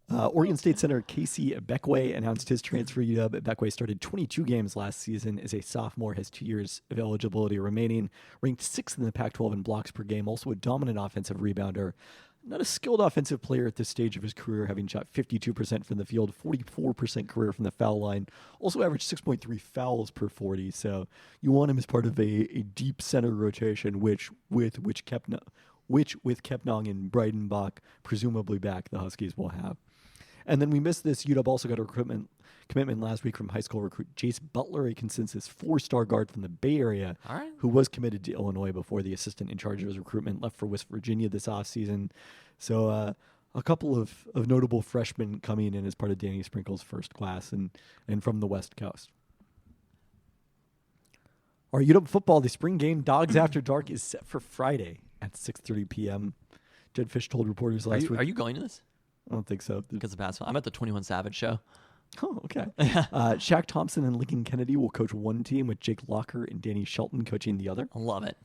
Oregon State center Casey Ebekwe announced his transfer to UW. Ebekwe started 22 games last season as a sophomore, has 2 years of eligibility remaining. Ranked 6th in the Pac-12 in blocks per game, also a dominant offensive rebounder. Not a skilled offensive player at this stage of his career, having shot 52% from the field, 44% career from the foul line. Also averaged 6.3 fouls per 40. So you want him as part of a deep center rotation, which with Kepnang and Breidenbach presumably back, the Huskies will have. And then we missed this. UW also got a commitment last week from high school recruit Jace Butler, a consensus 4-star guard from the Bay Area, who was committed to Illinois before the assistant in charge of his recruitment left for West Virginia this offseason. So a couple of notable freshmen coming in as part of Danny Sprinkle's first class and from the West Coast. Our UW football, the spring game, Dogs After Dark, is set for Friday at 6:30 p.m. Jed Fish told reporters last week. Are you going to this? I don't think so. Because of basketball. I'm at the 21 Savage show. Oh, okay. Shaq Thompson and Lincoln Kennedy will coach one team with Jake Locker and Danny Shelton coaching the other. I love it.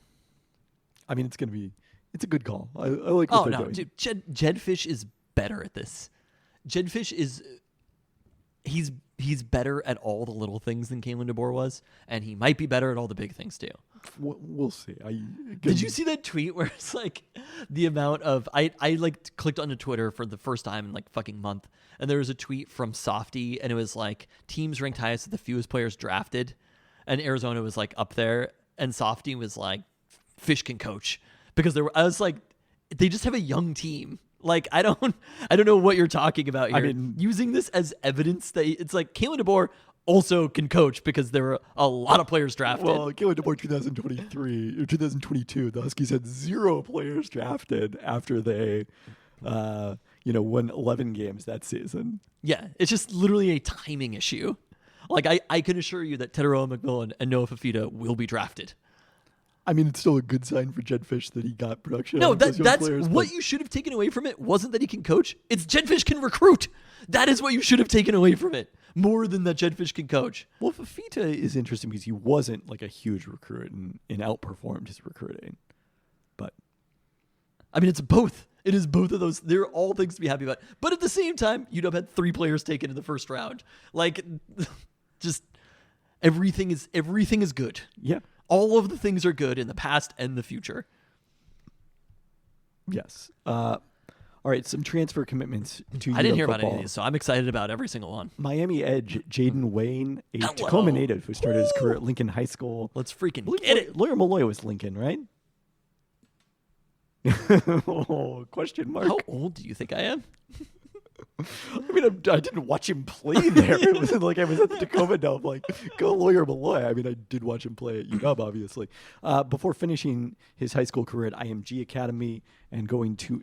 I mean, it's a good call. I like what they're doing. Dude, Jed Fish is better at this. Jed Fish is, he's better at all the little things than Kalen DeBoer was, and he might be better at all the big things too. We'll see. Did you see that tweet where it's like the amount of I like clicked onto Twitter for the first time in like fucking month, and there was a tweet from Softy, and it was like teams ranked highest with the fewest players drafted, and Arizona was like up there, and Softy was like, Fish can coach, because I was like, they just have a young team. Like I don't know what you're talking about here. I mean, using this as evidence that it's like Kalen DeBoer also can coach because there were a lot of players drafted. Well, Kalen DeBoer 2023 or 2022, the Huskies had 0 players drafted after they, won 11 games that season. Yeah, it's just literally a timing issue. Like I can assure you that Teteroa McMillan and Noah Fafita will be drafted. I mean, it's still a good sign for Jed Fish that he got production. No, that's players, what you should have taken away from it wasn't that he can coach. It's Jed Fish can recruit. That is what you should have taken away from it. More than that Jed Fish can coach. Well, Fafita is interesting because he wasn't like a huge recruit and outperformed his recruiting. But I mean, it's both. It is both of those. They're all things to be happy about. But at the same time, UW had 3 players taken in the first round. Like, just everything is good. Yeah. All of the things are good in the past and the future. Yes. All right, some transfer commitments to I didn't hear football. about any of these, so I'm excited about every single one. Miami Edge Jaden Wayne, a Hello. Tacoma native who started his career at Lincoln High School. Let's freaking get it. Lawyer Malloy was Lincoln, right? Oh, question mark. How old do you think I am? I mean, I didn't watch him play there. It wasn't like I was at the Tacoma Dome. Like, go Lawyer Malloy. I mean, I did watch him play at UW, obviously. Before finishing his high school career at IMG Academy and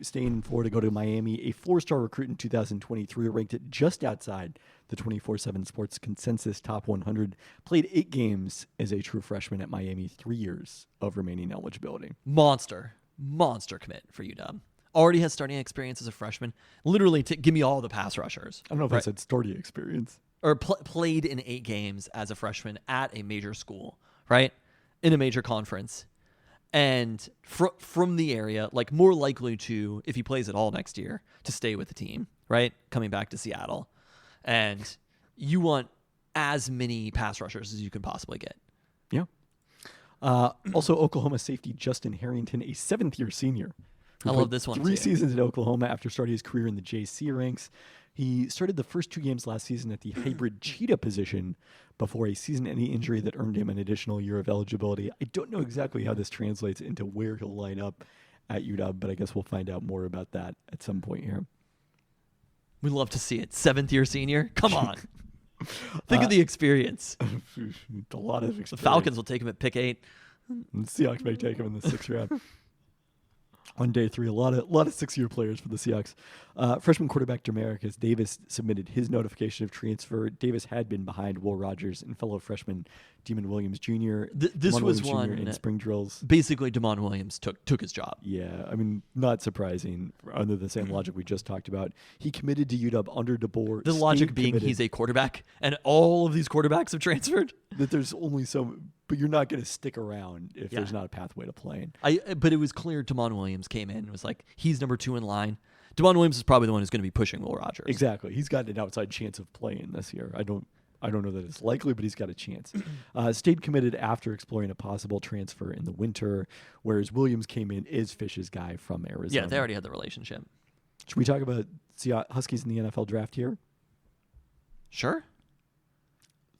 staying in Florida, go to Miami, a 4-star recruit in 2023, ranked it just outside the 24/7 Sports Consensus Top 100. Played 8 games as a true freshman at Miami, 3 years of remaining eligibility. Monster commit for UW. Already has starting experience as a freshman. Literally, give me all the pass rushers. I don't know if I said starting experience. Or played in 8 games as a freshman at a major school, right? In a major conference. And from the area, like more likely to, if he plays at all next year, to stay with the team, right? Coming back to Seattle. And you want as many pass rushers as you can possibly get. Yeah. Also, Oklahoma safety Justin Harrington, a 7th-year senior. I love this one, 3 too. seasons at Oklahoma after starting his career in the JC ranks. He started the first 2 games last season at the hybrid cheetah position before a season-ending injury that earned him an additional year of eligibility. I don't know exactly how this translates into where he'll line up at UW, but I guess we'll find out more about that at some point here. We'd love to see it. 7th-year senior? Come on. Think of the experience. A lot of experience. The Falcons will take him at pick 8. The Seahawks may take him in the 6th round. On day 3, a lot of 6-year players for the Seahawks. Freshman quarterback Demarcus Davis submitted his notification of transfer. Davis had been behind Will Rogers and fellow freshman Demon Williams Jr. This was one in spring drills. Basically, Demond Williams took his job. Yeah, I mean, not surprising. Under the same logic we just talked about, he committed to UW under DeBoer. The logic being he's a quarterback, and all of these quarterbacks have transferred. That there's only but you're not going to stick around if there's not a pathway to playing. But it was clear Demond Williams came in and was like, he's number 2 in line. Demond Williams is probably the one who's going to be pushing Will Rogers. Exactly. He's got an outside chance of playing this year. I don't know that it's likely, but he's got a chance. Stayed committed after exploring a possible transfer in the winter, whereas Williams came in as Fish's guy from Arizona. Yeah, they already had the relationship. Should we talk about Huskies in the NFL draft here? Sure.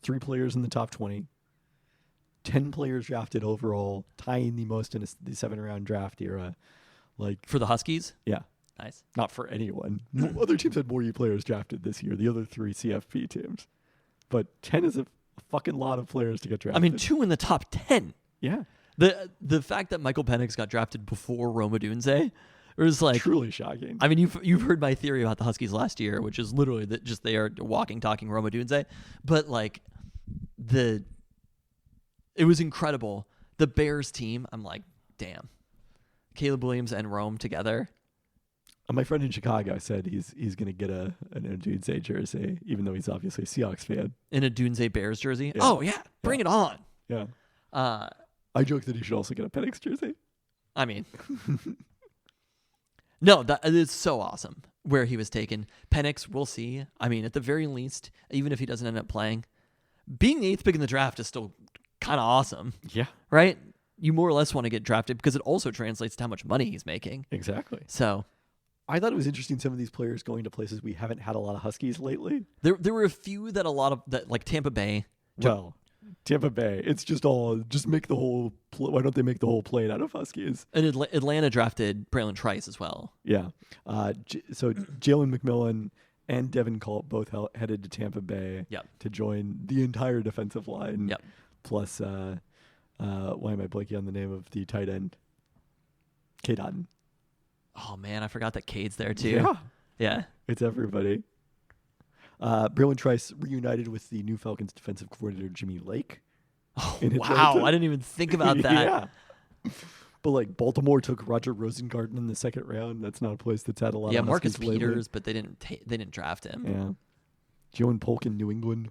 3 players in the top 20. 10 players drafted overall, tying the most in the 7-round draft era. Like For the Huskies? Yeah. Nice. Not for anyone. Other teams had more players drafted this year, the other 3 CFP teams. But 10 is a fucking lot of players to get drafted. I mean, 2 in the top 10. Yeah. The fact that Michael Penix got drafted before Rome Odunze was like truly shocking. I mean, you've heard my theory about the Huskies last year, which is literally that just they are walking, talking Rome Odunze. But like it was incredible. The Bears team, I'm like, damn. Caleb Williams and Rome together. My friend in Chicago said he's going to get an Odunze jersey, even though he's obviously a Seahawks fan. In a Odunze Bears jersey? Yeah. Oh, yeah. Bring it on. Yeah. I joke that he should also get a Penix jersey. I mean, no, that is so awesome where he was taken. Penix, we'll see. I mean, at the very least, even if he doesn't end up playing, being the 8th pick in the draft is still kind of awesome. Yeah. Right? You more or less want to get drafted because it also translates to how much money he's making. Exactly. So I thought it was interesting some of these players going to places we haven't had a lot of Huskies lately. There were a few that like Tampa Bay. Well, Tampa Bay, it's just make the whole why don't they make the whole plane out of Huskies? And Atlanta drafted Braylon Trice as well. Yeah. So Jalen McMillan and Devin Culp both headed to Tampa Bay to join the entire defensive line. Yep. Plus, why am I blanking on the name of the tight end? Cade Otton. Oh, man, I forgot that Cade's there, too. Yeah. Yeah. It's everybody. Braylon Trice reunited with the new Falcons defensive coordinator, Jimmy Lake. Oh, wow. I didn't even think about that. Yeah. But like Baltimore took Roger Rosengarten in the 2nd round. That's not a place that's had a lot of Marcus Huskies lately. Peters, but they didn't draft him. Yeah. Jalen Polk in New England.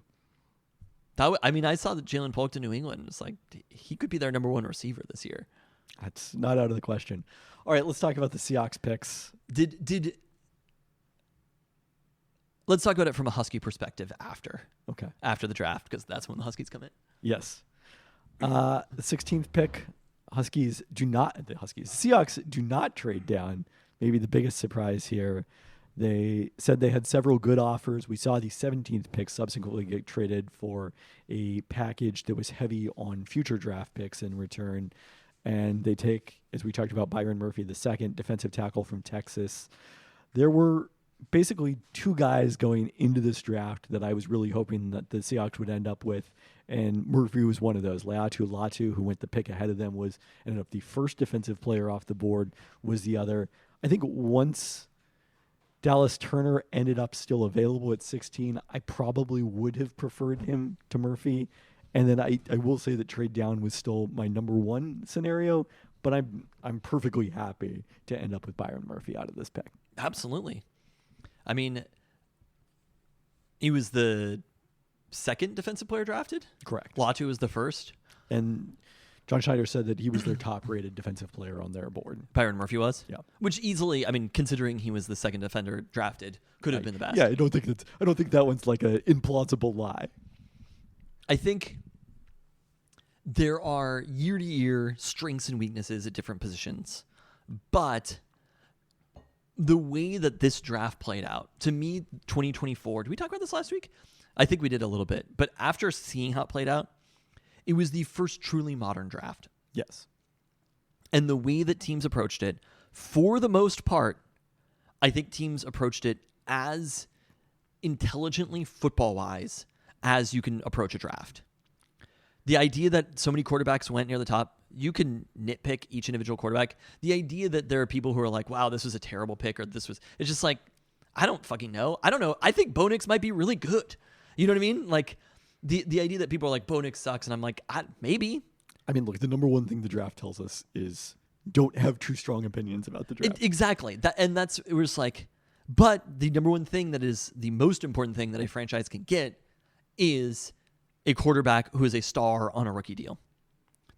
I saw that Jalen Polk to New England. It's like he could be their number 1 receiver this year. That's not out of the question. All right, let's talk about the Seahawks picks. Let's talk about it from a Husky perspective after Okay. the draft, because that's when the Huskies come in. Yes. The 16th pick, the Seahawks do not trade down. Maybe the biggest surprise here. They said they had several good offers. We saw the 17th pick subsequently get traded for a package that was heavy on future draft picks in return. And they take, as we talked about, Byron Murphy, the second defensive tackle from Texas. There were basically two guys going into this draft that I was really hoping that the Seahawks would end up with, and Murphy was one of those. Leatu Latu, who went the pick ahead of them, ended up the first defensive player off the board, was the other. I think once Dallas Turner ended up still available at 16, I probably would have preferred him to Murphy. And then I will say that trade down was still my number one scenario, but I'm perfectly happy to end up with Byron Murphy out of this pick. Absolutely. I mean, he was the second defensive player drafted? Correct. Latu was the first. And John Schneider said that he was their top-rated defensive player on their board. Byron Murphy was? Yeah. Which easily, I mean, considering he was the second defender drafted, could have been the best. Yeah, I don't think that one's like an implausible lie. I think there are year-to-year strengths and weaknesses at different positions. But the way that this draft played out, to me, 2024, did we talk about this last week? I think we did a little bit. But after seeing how it played out, it was the first truly modern draft. Yes. And the way that teams approached it, for the most part, I think teams approached it as intelligently, football-wise, as you can approach a draft. The idea that so many quarterbacks went near the top, you can nitpick each individual quarterback. The idea that there are people who are like, wow, this was a terrible pick, or it's just like, I don't fucking know. I don't know. I think Bo Nix might be really good. You know what I mean? Like, the idea that people are like, Bo Nix sucks, and I'm like, maybe. I mean, look, the number one thing the draft tells us is don't have too strong opinions about the draft. Exactly. It was like, but the number one thing that is the most important thing that a franchise can get is a quarterback who is a star on a rookie deal.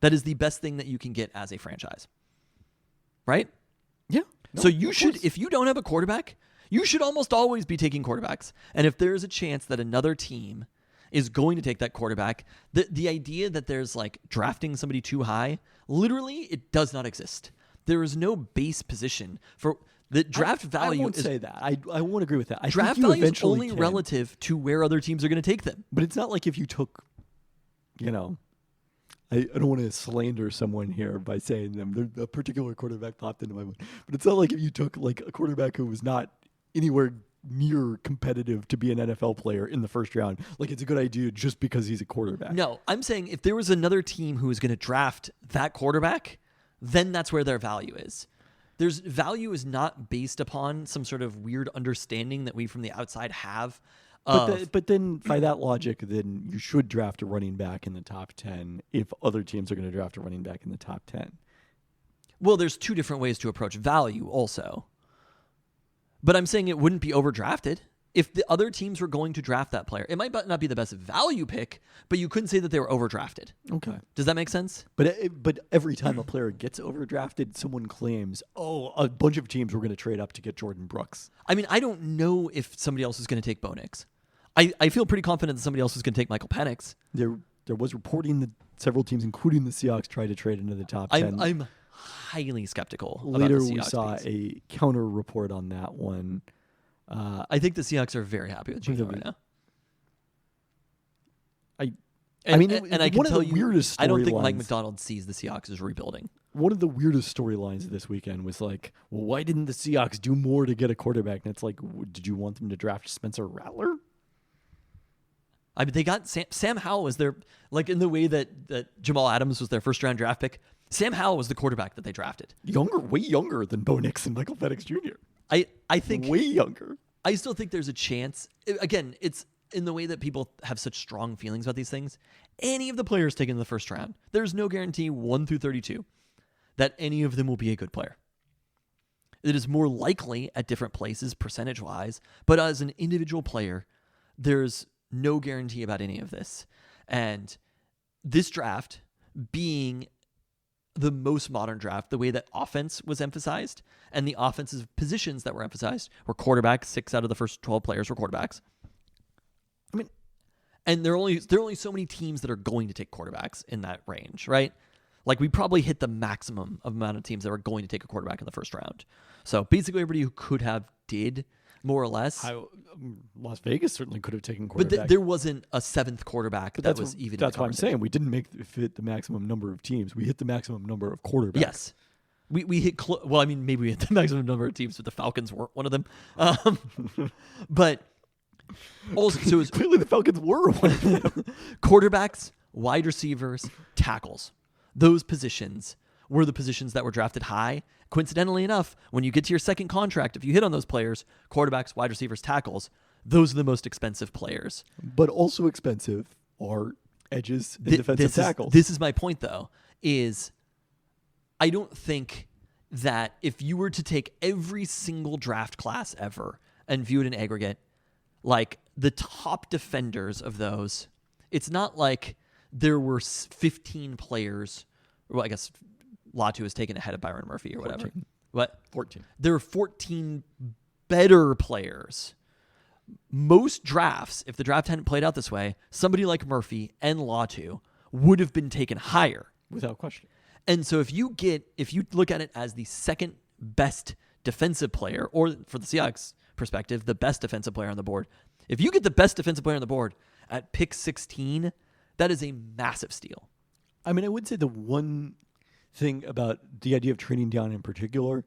That is the best thing that you can get as a franchise. Right? Yeah. So you should, if you don't have a quarterback, you should almost always be taking quarterbacks. And if there is a chance that another team is going to take that quarterback, the idea that there's like drafting somebody too high, literally it does not exist. There is no base position for the draft value. I won't say that. I won't agree with that. I draft think you value is eventually only relative to where other teams are going to take them. But it's not like if you took, I don't want to slander someone here by saying a particular quarterback popped into my mind. But it's not like if you took like a quarterback who was not anywhere near competitive to be an NFL player in the first round. Like, it's a good idea just because he's a quarterback. No, I'm saying if there was another team who was going to draft that quarterback, then that's where their value is. There's value is not based upon some sort of weird understanding that we from the outside have. But then by that logic, then you should draft a running back in the top 10 if other teams are going to draft a running back in the top 10. Well, there's two different ways to approach value also. But I'm saying it wouldn't be overdrafted. If the other teams were going to draft that player, it might not be the best value pick, but you couldn't say that they were overdrafted. Okay. Does that make sense? But every time a player gets overdrafted, someone claims, a bunch of teams were going to trade up to get Jordan Brooks. I mean, I don't know if somebody else is going to take Bo Nix. I feel pretty confident that somebody else is going to take Michael Penix. There was reporting that several teams, including the Seahawks, tried to trade into the top 10. I'm highly skeptical. Later, about the Seahawks we saw piece. a counter report on that one. I think the Seahawks are very happy with Geno right now. I And one I can of tell the you, weirdest I don't think Mike storylines- McDonald sees the Seahawks as rebuilding. One of the weirdest storylines this weekend was like, well, why didn't the Seahawks do more to get a quarterback? And it's like, did you want them to draft Spencer Rattler? I mean, they got Sam Howell was their, like in the way that Jamal Adams was their first round draft pick. Sam Howell was the quarterback that they drafted. Way younger than Bo Nix and Michael Penix Jr. I think way younger. I still think there's a chance. Again, it's in the way that people have such strong feelings about these things. Any of the players taken in the first round, there's no guarantee 1 through 32 that any of them will be a good player. It is more likely at different places percentage-wise, but as an individual player, there's no guarantee about any of this. And this draft being the most modern draft, the way that offense was emphasized and the offensive positions that were emphasized were quarterbacks. 6 out of the first 12 players were quarterbacks. I mean, and there are only so many teams that are going to take quarterbacks in that range, right? Like, we probably hit the maximum of amount of teams that were going to take a quarterback in the first round. So basically everybody who could have did, more or less. Las Vegas certainly could have taken quarterback. But there wasn't a 7th quarterback that was even in the That's what I'm saying. We didn't fit the maximum number of teams. We hit the maximum number of quarterbacks. Yes. We hit well, I mean, maybe we hit the maximum number of teams, but the Falcons weren't one of them. But also, so it was clearly the Falcons were one of them. quarterbacks, wide receivers, tackles. Those positions were the positions that were drafted high. Coincidentally enough, when you get to your second contract, if you hit on those players, quarterbacks, wide receivers, tackles, those are the most expensive players. But also expensive are edges and defensive tackles. This is my point, though, is I don't think that if you were to take every single draft class ever and view it in aggregate, like the top defenders of those, it's not like there were 15 players. Well, I guess Latu was taken ahead of Byron Murphy or whatever. 14. What? 14. There are 14 better players. Most drafts, if the draft hadn't played out this way, somebody like Murphy and Latu would have been taken higher. Without question. And so if you look at it as the second best defensive player, or for the Seahawks perspective, the best defensive player on the board, if you get the best defensive player on the board at pick 16, that is a massive steal. I mean, I would say the one thing about the idea of trading down in particular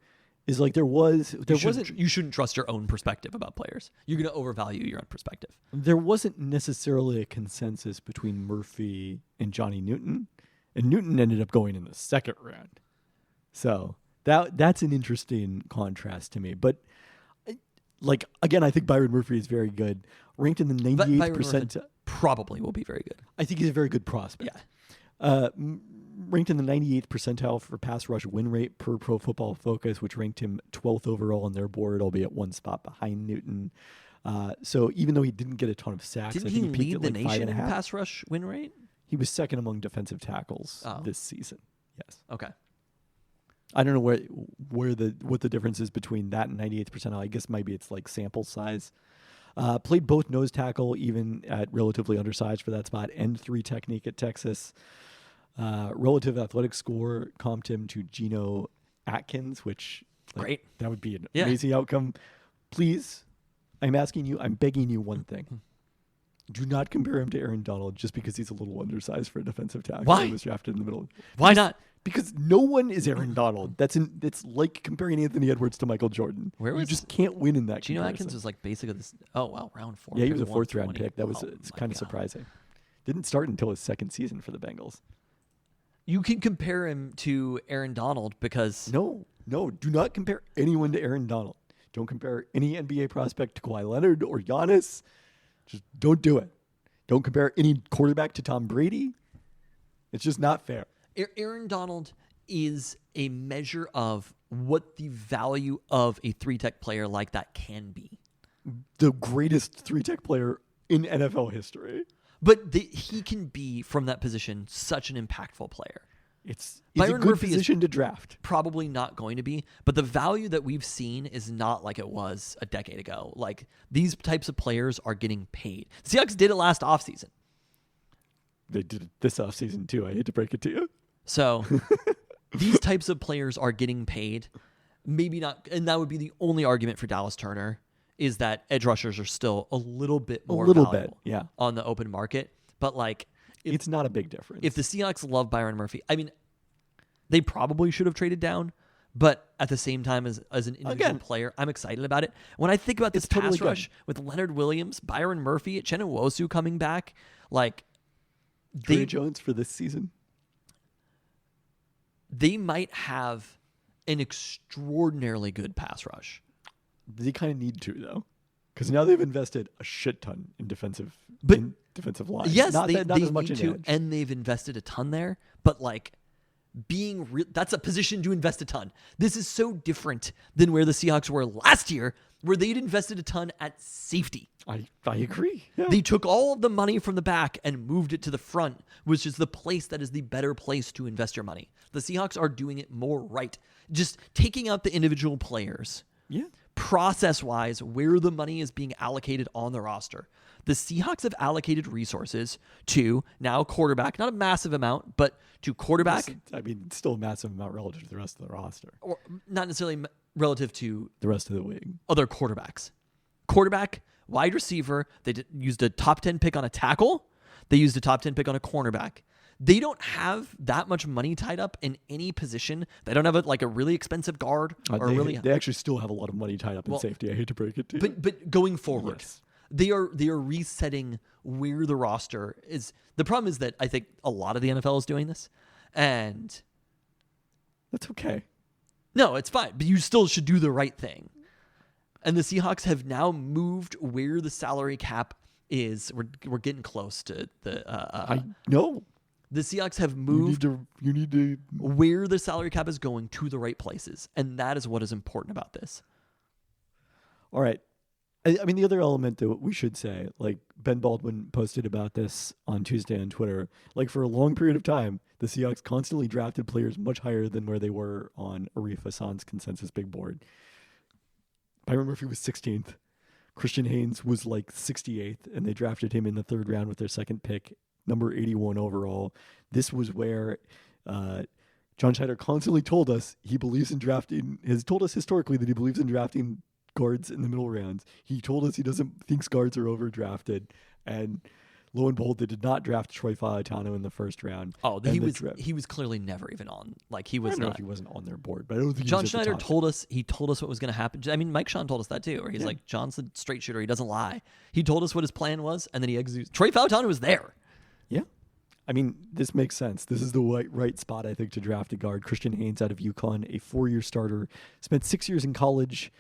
is like you shouldn't trust your own perspective about players. You're going to overvalue your own perspective. There wasn't necessarily a consensus between Murphy and Johnny Newton, and Newton ended up going in the second round. So that's an interesting contrast to me. But like, again, I think Byron Murphy is very good, ranked in the 98th percentile. Probably will be very good. I think he's a very good prospect. Yeah. Ranked in the 98th percentile for pass rush win rate per Pro Football Focus, which ranked him 12th overall on their board, albeit one spot behind Newton. So even though he didn't get a ton of sacks, didn't I think he peaked lead at the like nation in 5.5. pass rush win rate? He was second among defensive tackles this season. Yes. Okay. I don't know what the difference is between that and 98th percentile. I guess maybe it's like sample size. Played both nose tackle, even at relatively undersized for that spot, and 3 technique at Texas. Relative athletic score comped him to Geno Atkins, which great. That would be an amazing outcome. Please, I'm begging you one thing. Do not compare him to Aaron Donald just because he's a little undersized for a defensive tackle. Why? He was drafted in the middle. Why not? Because no one is Aaron Donald. It's like comparing Anthony Edwards to Michael Jordan. You just can't win in that Geno comparison. Atkins was like basically this. Oh, wow, round 4. Yeah, he was a 4th round pick. That was it's kind of surprising. Didn't start until his second season for the Bengals. You can compare him to Aaron Donald because... No, do not compare anyone to Aaron Donald. Don't compare any NBA prospect to Kawhi Leonard or Giannis. Just don't do it. Don't compare any quarterback to Tom Brady. It's just not fair. Aaron Donald is a measure of what the value of a 3-tech player like that can be. The greatest 3-tech player in NFL history. But he can be, from that position, such an impactful player. It's a good Murphy position to draft. Probably not going to be, but the value that we've seen is not like it was a decade ago. Like, these types of players are getting paid. Seahawks did it last offseason. They did it this offseason too. I hate to break it to you. So these types of players are getting paid. Maybe not, and that would be the only argument for Dallas Turner, is that edge rushers are still a little bit more valuable on the open market. But like, it's not a big difference. If the Seahawks love Byron Murphy, I mean, they probably should have traded down. But at the same time, as an individual player, I'm excited about it. When I think about this pass rush with Leonard Williams, Byron Murphy, Chenowuosu coming back, like Trey Jones for this season, they might have an extraordinarily good pass rush. They kind of need to, though, because now they've invested a shit ton in defensive line. Yes, not they as much need in to, edge. and they've invested a ton there. But like, that's a position to invest a ton. This is so different than where the Seahawks were last year, where they'd invested a ton at safety. I agree. Yeah. They took all of the money from the back and moved it to the front, which is the place that is the better place to invest your money. The Seahawks are doing it more right. Just taking out the individual players. Yeah. Process-wise, where the money is being allocated on the roster. The Seahawks have allocated resources to now quarterback, not a massive amount, but to quarterback. I mean, it's still a massive amount relative to the rest of the roster. Or not necessarily relative to the rest of the wing. Other quarterbacks. Quarterback, wide receiver. They used a top 10 pick on a tackle. They used a top 10 pick on a cornerback. They don't have that much money tied up in any position. They don't have a really expensive guard. They actually still have a lot of money tied up in safety. I hate to break it to you. But going forward, yes. They are resetting where the roster is. The problem is that I think a lot of the NFL is doing this, and that's okay. No, it's fine, but you still should do the right thing. And the Seahawks have now moved where the salary cap is. We're getting close to the. I know. The Seahawks have moved. You need to where the salary cap is going to the right places, and that is what is important about this. All right. I mean, the other element that we should say, like Ben Baldwin posted about this on Tuesday on Twitter, like for a long period of time, the Seahawks constantly drafted players much higher than where they were on Arif Hassan's consensus big board. Byron Murphy was 16th. Christian Haynes was like 68th, and they drafted him in the third round with their second pick, number 81 overall. This was where John Schneider constantly told us he believes in drafting, has told us historically that he believes in drafting guards in the middle rounds. He told us he thinks guards are overdrafted, and lo and behold, they did not draft Troy Fautanu in the first round. Oh, he was clearly never even on. Like he was I don't know not. If he wasn't on their board, but I don't think John he was Schneider told us. He told us what was going to happen. I mean, Mike Sean told us that too. Where he's like, John's a straight shooter. He doesn't lie. He told us what his plan was, and then he executes. Troy Fautanu was there. Yeah. I mean, this makes sense. This is the right spot, I think, to draft a guard. Christian Haynes out of UConn, a 4-year starter, spent 6 years in college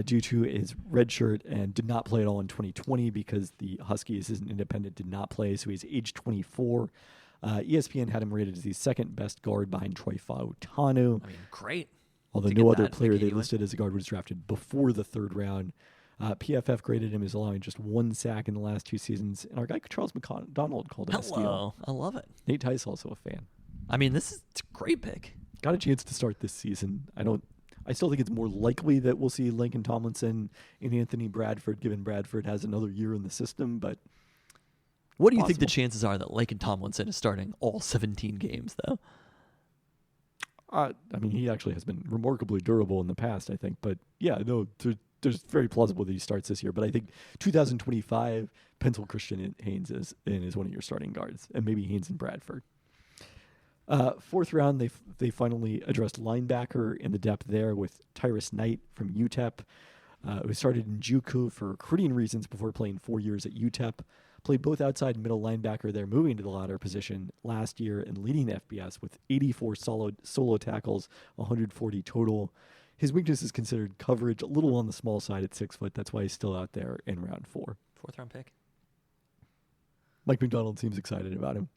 due to his red shirt and did not play at all in 2020 because the Huskies, as an independent, did not play. So he's age 24. ESPN had him rated as the second best guard behind Troy Fautanu. I mean, great. Although no other player they listed as a guard was drafted before the third round. PFF graded him as allowing just 1 sack in the last 2 seasons. And our guy Charles McDonald called him a steal. I love it. Nate Tice also a fan. I mean, it's a great pick. Got a chance to start this season. I still think it's more likely that we'll see Lincoln Tomlinson and Anthony Bradford, given Bradford has another year in the system. But what do you think the chances are that Lincoln Tomlinson is starting all 17 games, though? I mean, he actually has been remarkably durable in the past, I think. But yeah, no, there's very plausible that he starts this year. But I think 2025, pencil Christian Haynes is one of your starting guards, and maybe Haynes and Bradford. Fourth round, they finally addressed linebacker in the depth there with Tyrus Knight from UTEP, who started in JUCO for recruiting reasons before playing 4 years at UTEP. Played both outside and middle linebacker there, moving to the latter position last year and leading FBS with 84 solo tackles, 140 total. His weakness is considered coverage, a little on the small side at 6 foot. That's why he's still out there in round 4. Fourth round pick. Mike McDonald seems excited about him.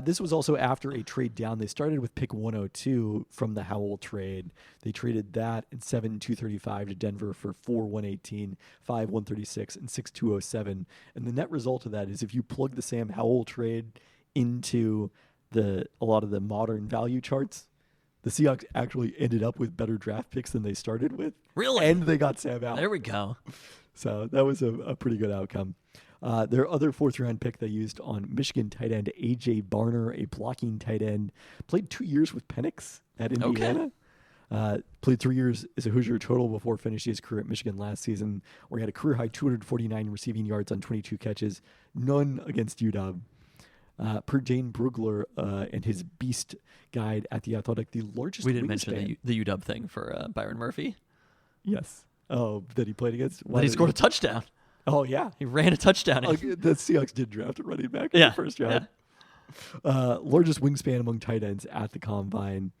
This was also after a trade down. They started with pick 102 from the Howell trade. They traded that in 7-235 to Denver for 4-118, 5-136, and 6-207. And the net result of that is if you plug the Sam Howell trade into a lot of the modern value charts, the Seahawks actually ended up with better draft picks than they started with. Really? And they got Sam Howell. There we go. So that was a pretty good outcome. Their other fourth-round pick they used on Michigan tight end A.J. Barner, a blocking tight end. Played 2 years with Penix at Indiana. Okay. Played 3 years as a Hoosier total before finishing his career at Michigan last season, where he had a career-high 249 receiving yards on 22 catches, none against UW. Per Dane Brugler and his Beast guide at The Athletic, the largest We didn't wingspan. mention the UW thing for Byron Murphy. Yes. Oh, that he played against? That he scored a touchdown. Oh, yeah. He ran a touchdown. The Seahawks did draft a running back in the first round. Yeah. Largest wingspan among tight ends at the Combine.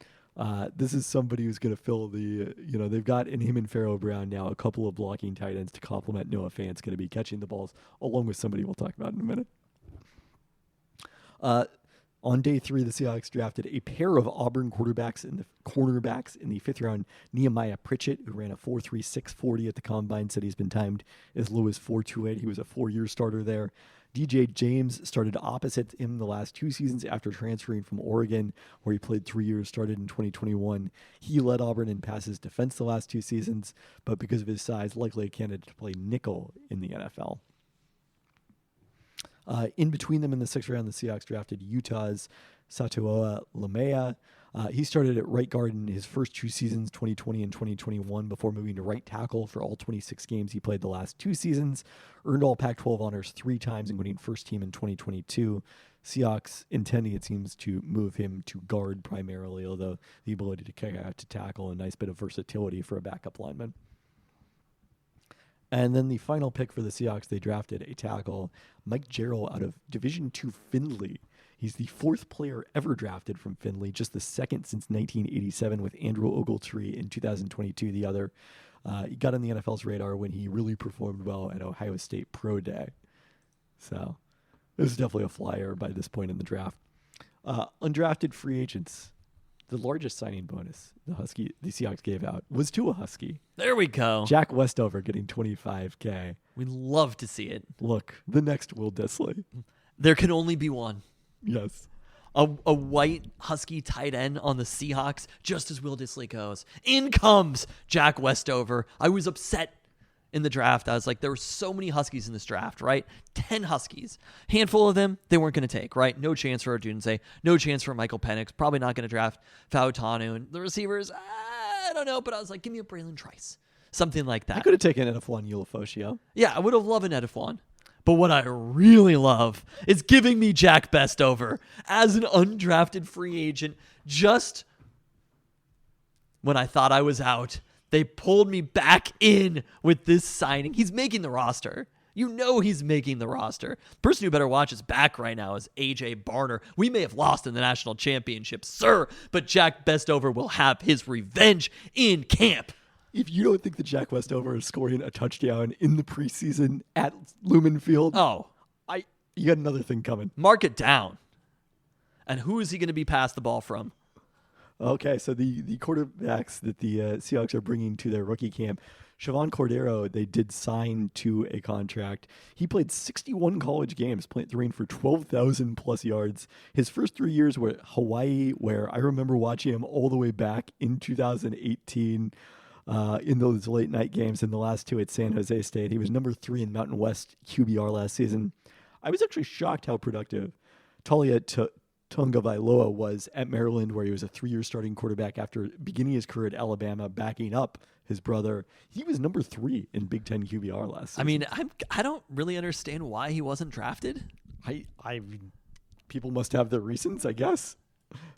This is somebody who's going to fill they've got in him and Pharaoh Brown now a couple of blocking tight ends to complement Noah Fant's going to be catching the balls along with somebody we'll talk about in a minute. On day 3, the Seahawks drafted a pair of Auburn cornerbacks in the 5th round. Nehemiah Pritchett, who ran a 4.36 40 at the combine, said he's been timed as low as 4.28. He was a 4-year starter there. DJ James started opposite him the last 2 seasons after transferring from Oregon, where he played 3 years, started in 2021. He led Auburn in passes defense the last 2 seasons, but because of his size, likely a candidate to play nickel in the NFL. In between them in the 6th round, the Seahawks drafted Utah's Satoa Lamea. He started at right guard in his first 2 seasons, 2020 and 2021, before moving to right tackle for all 26 games he played the last 2 seasons. Earned all Pac-12 honors 3 times, including first team in 2022. Seahawks intending, it seems, to move him to guard primarily, although the ability to kick out to tackle, a nice bit of versatility for a backup lineman. And then the final pick for the Seahawks, they drafted a tackle, Mike Jarrell, out of Division II Findlay. He's the 4th player ever drafted from Findlay, just the 2nd since 1987 with Andrew Ogletree in 2022. The other, he got on the NFL's radar when he really performed well at Ohio State Pro Day. So it was definitely a flyer by this point in the draft. Undrafted free agents. The largest signing bonus the Seahawks gave out was to a Husky. There we go. Jack Westover getting $25K. We love to see it. Look, the next Will Dissly. There can only be one. Yes. A white Husky tight end on the Seahawks, just as Will Dissly goes. In comes Jack Westover. I was upset in the draft. I was like, there were so many Huskies in this draft, right? 10 Huskies. Handful of them, they weren't going to take, right? No chance for Odunze. No chance for Michael Penix. Probably not going to draft Fautanu. And the receivers, I don't know, but I was like, give me a Braylon Trice. Something like that. I could have taken Edifwan Ulofoshio. Yeah, I would have loved an Edifwan. But what I really love is giving me Jack Bestover as an undrafted free agent. Just when I thought I was out, they pulled me back in with this signing. He's making the roster. You know he's making the roster. The person who better watch his back right now is A.J. Barner. We may have lost in the national championship, sir, but Jack Bestover will have his revenge in camp. If you don't think that Jack Westover is scoring a touchdown in the preseason at Lumen Field, you got another thing coming. Mark it down. And who is he going to be passed the ball from? Okay, so the quarterbacks that the Seahawks are bringing to their rookie camp, Siobhan Cordero, they did sign to a contract. He played 61 college games, throwing for 12,000 plus yards. His first 3 years were at Hawaii, where I remember watching him all the way back in 2018 in those late night games, and the last 2 at San Jose State. He was number 3 in Mountain West QBR last season. I was actually shocked how productive Talia Tungavailoa was at Maryland, where he was a 3-year starting quarterback after beginning his career at Alabama, backing up his brother. He was number 3 in Big Ten QBR last season. I mean, I don't really understand why he wasn't drafted. I mean, people must have their reasons, I guess.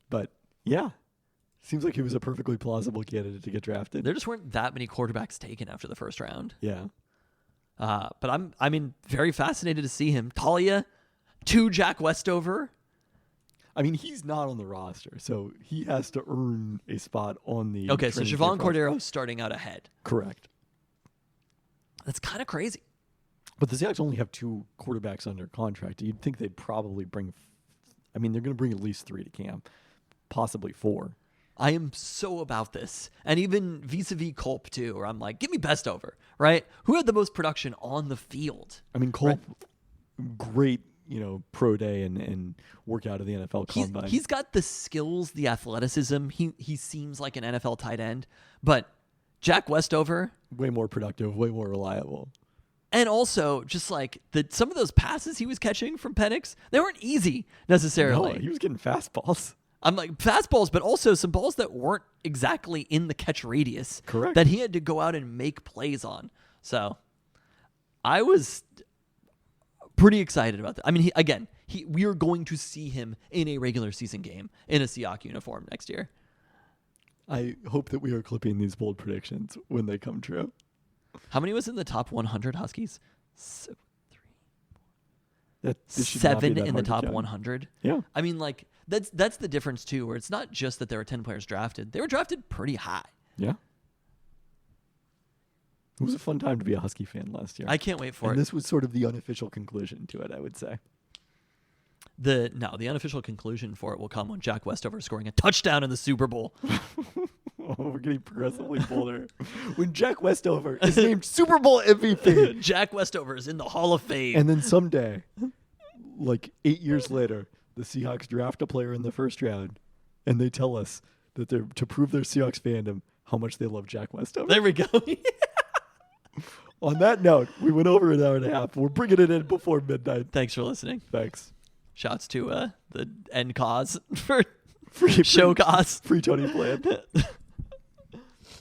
But yeah, seems like he was a perfectly plausible candidate to get drafted. There just weren't that many quarterbacks taken after the first round. Yeah. But I'm very fascinated to see him. Talia to Jack Westover. I mean, he's not on the roster, so he has to earn a spot on the... Okay, so training Siobhan camp roster. Cordero starting out ahead. Correct. That's kind of crazy. But the Seahawks only have 2 quarterbacks under contract. You'd think they'd probably bring... I mean, they're going to bring at least 3 to camp, possibly 4. I am so about this. And even vis-a-vis Culp, too, where I'm like, give me Bestover, right? Who had the most production on the field? I mean, Culp, great, pro day and workout of the NFL Combine. He's got the skills, the athleticism. He seems like an NFL tight end. But Jack Westover... way more productive, way more reliable. And also, just like some of those passes he was catching from Penix, they weren't easy necessarily. No, he was getting fastballs. I'm like, fastballs, but also some balls that weren't exactly in the catch radius. Correct. That he had to go out and make plays on. So I was pretty excited about that. I mean, we are going to see him in a regular season game in a Seahawks uniform next year. I hope that we are clipping these bold predictions when they come true. How many was in the top 100 Huskies? 7 in the top 100. Yeah. I mean, like, that's the difference, too, where it's not just that there were 10 players drafted. They were drafted pretty high. Yeah. It was a fun time to be a Husky fan last year. I can't wait for it. This was sort of the unofficial conclusion to it, I would say. The unofficial conclusion for it will come when Jack Westover is scoring a touchdown in the Super Bowl. Oh, we're getting progressively bolder. When Jack Westover is named Super Bowl MVP. Jack Westover is in the Hall of Fame. And then someday, like 8 years later, the Seahawks draft a player in the first round, and they tell us that they're to prove their Seahawks fandom how much they love Jack Westover. There we go. On that note, we went over an hour and a half. We're bringing it in before midnight. Thanks for listening. Thanks. Shouts to the end cause for Free show cause. Free Tony Bland.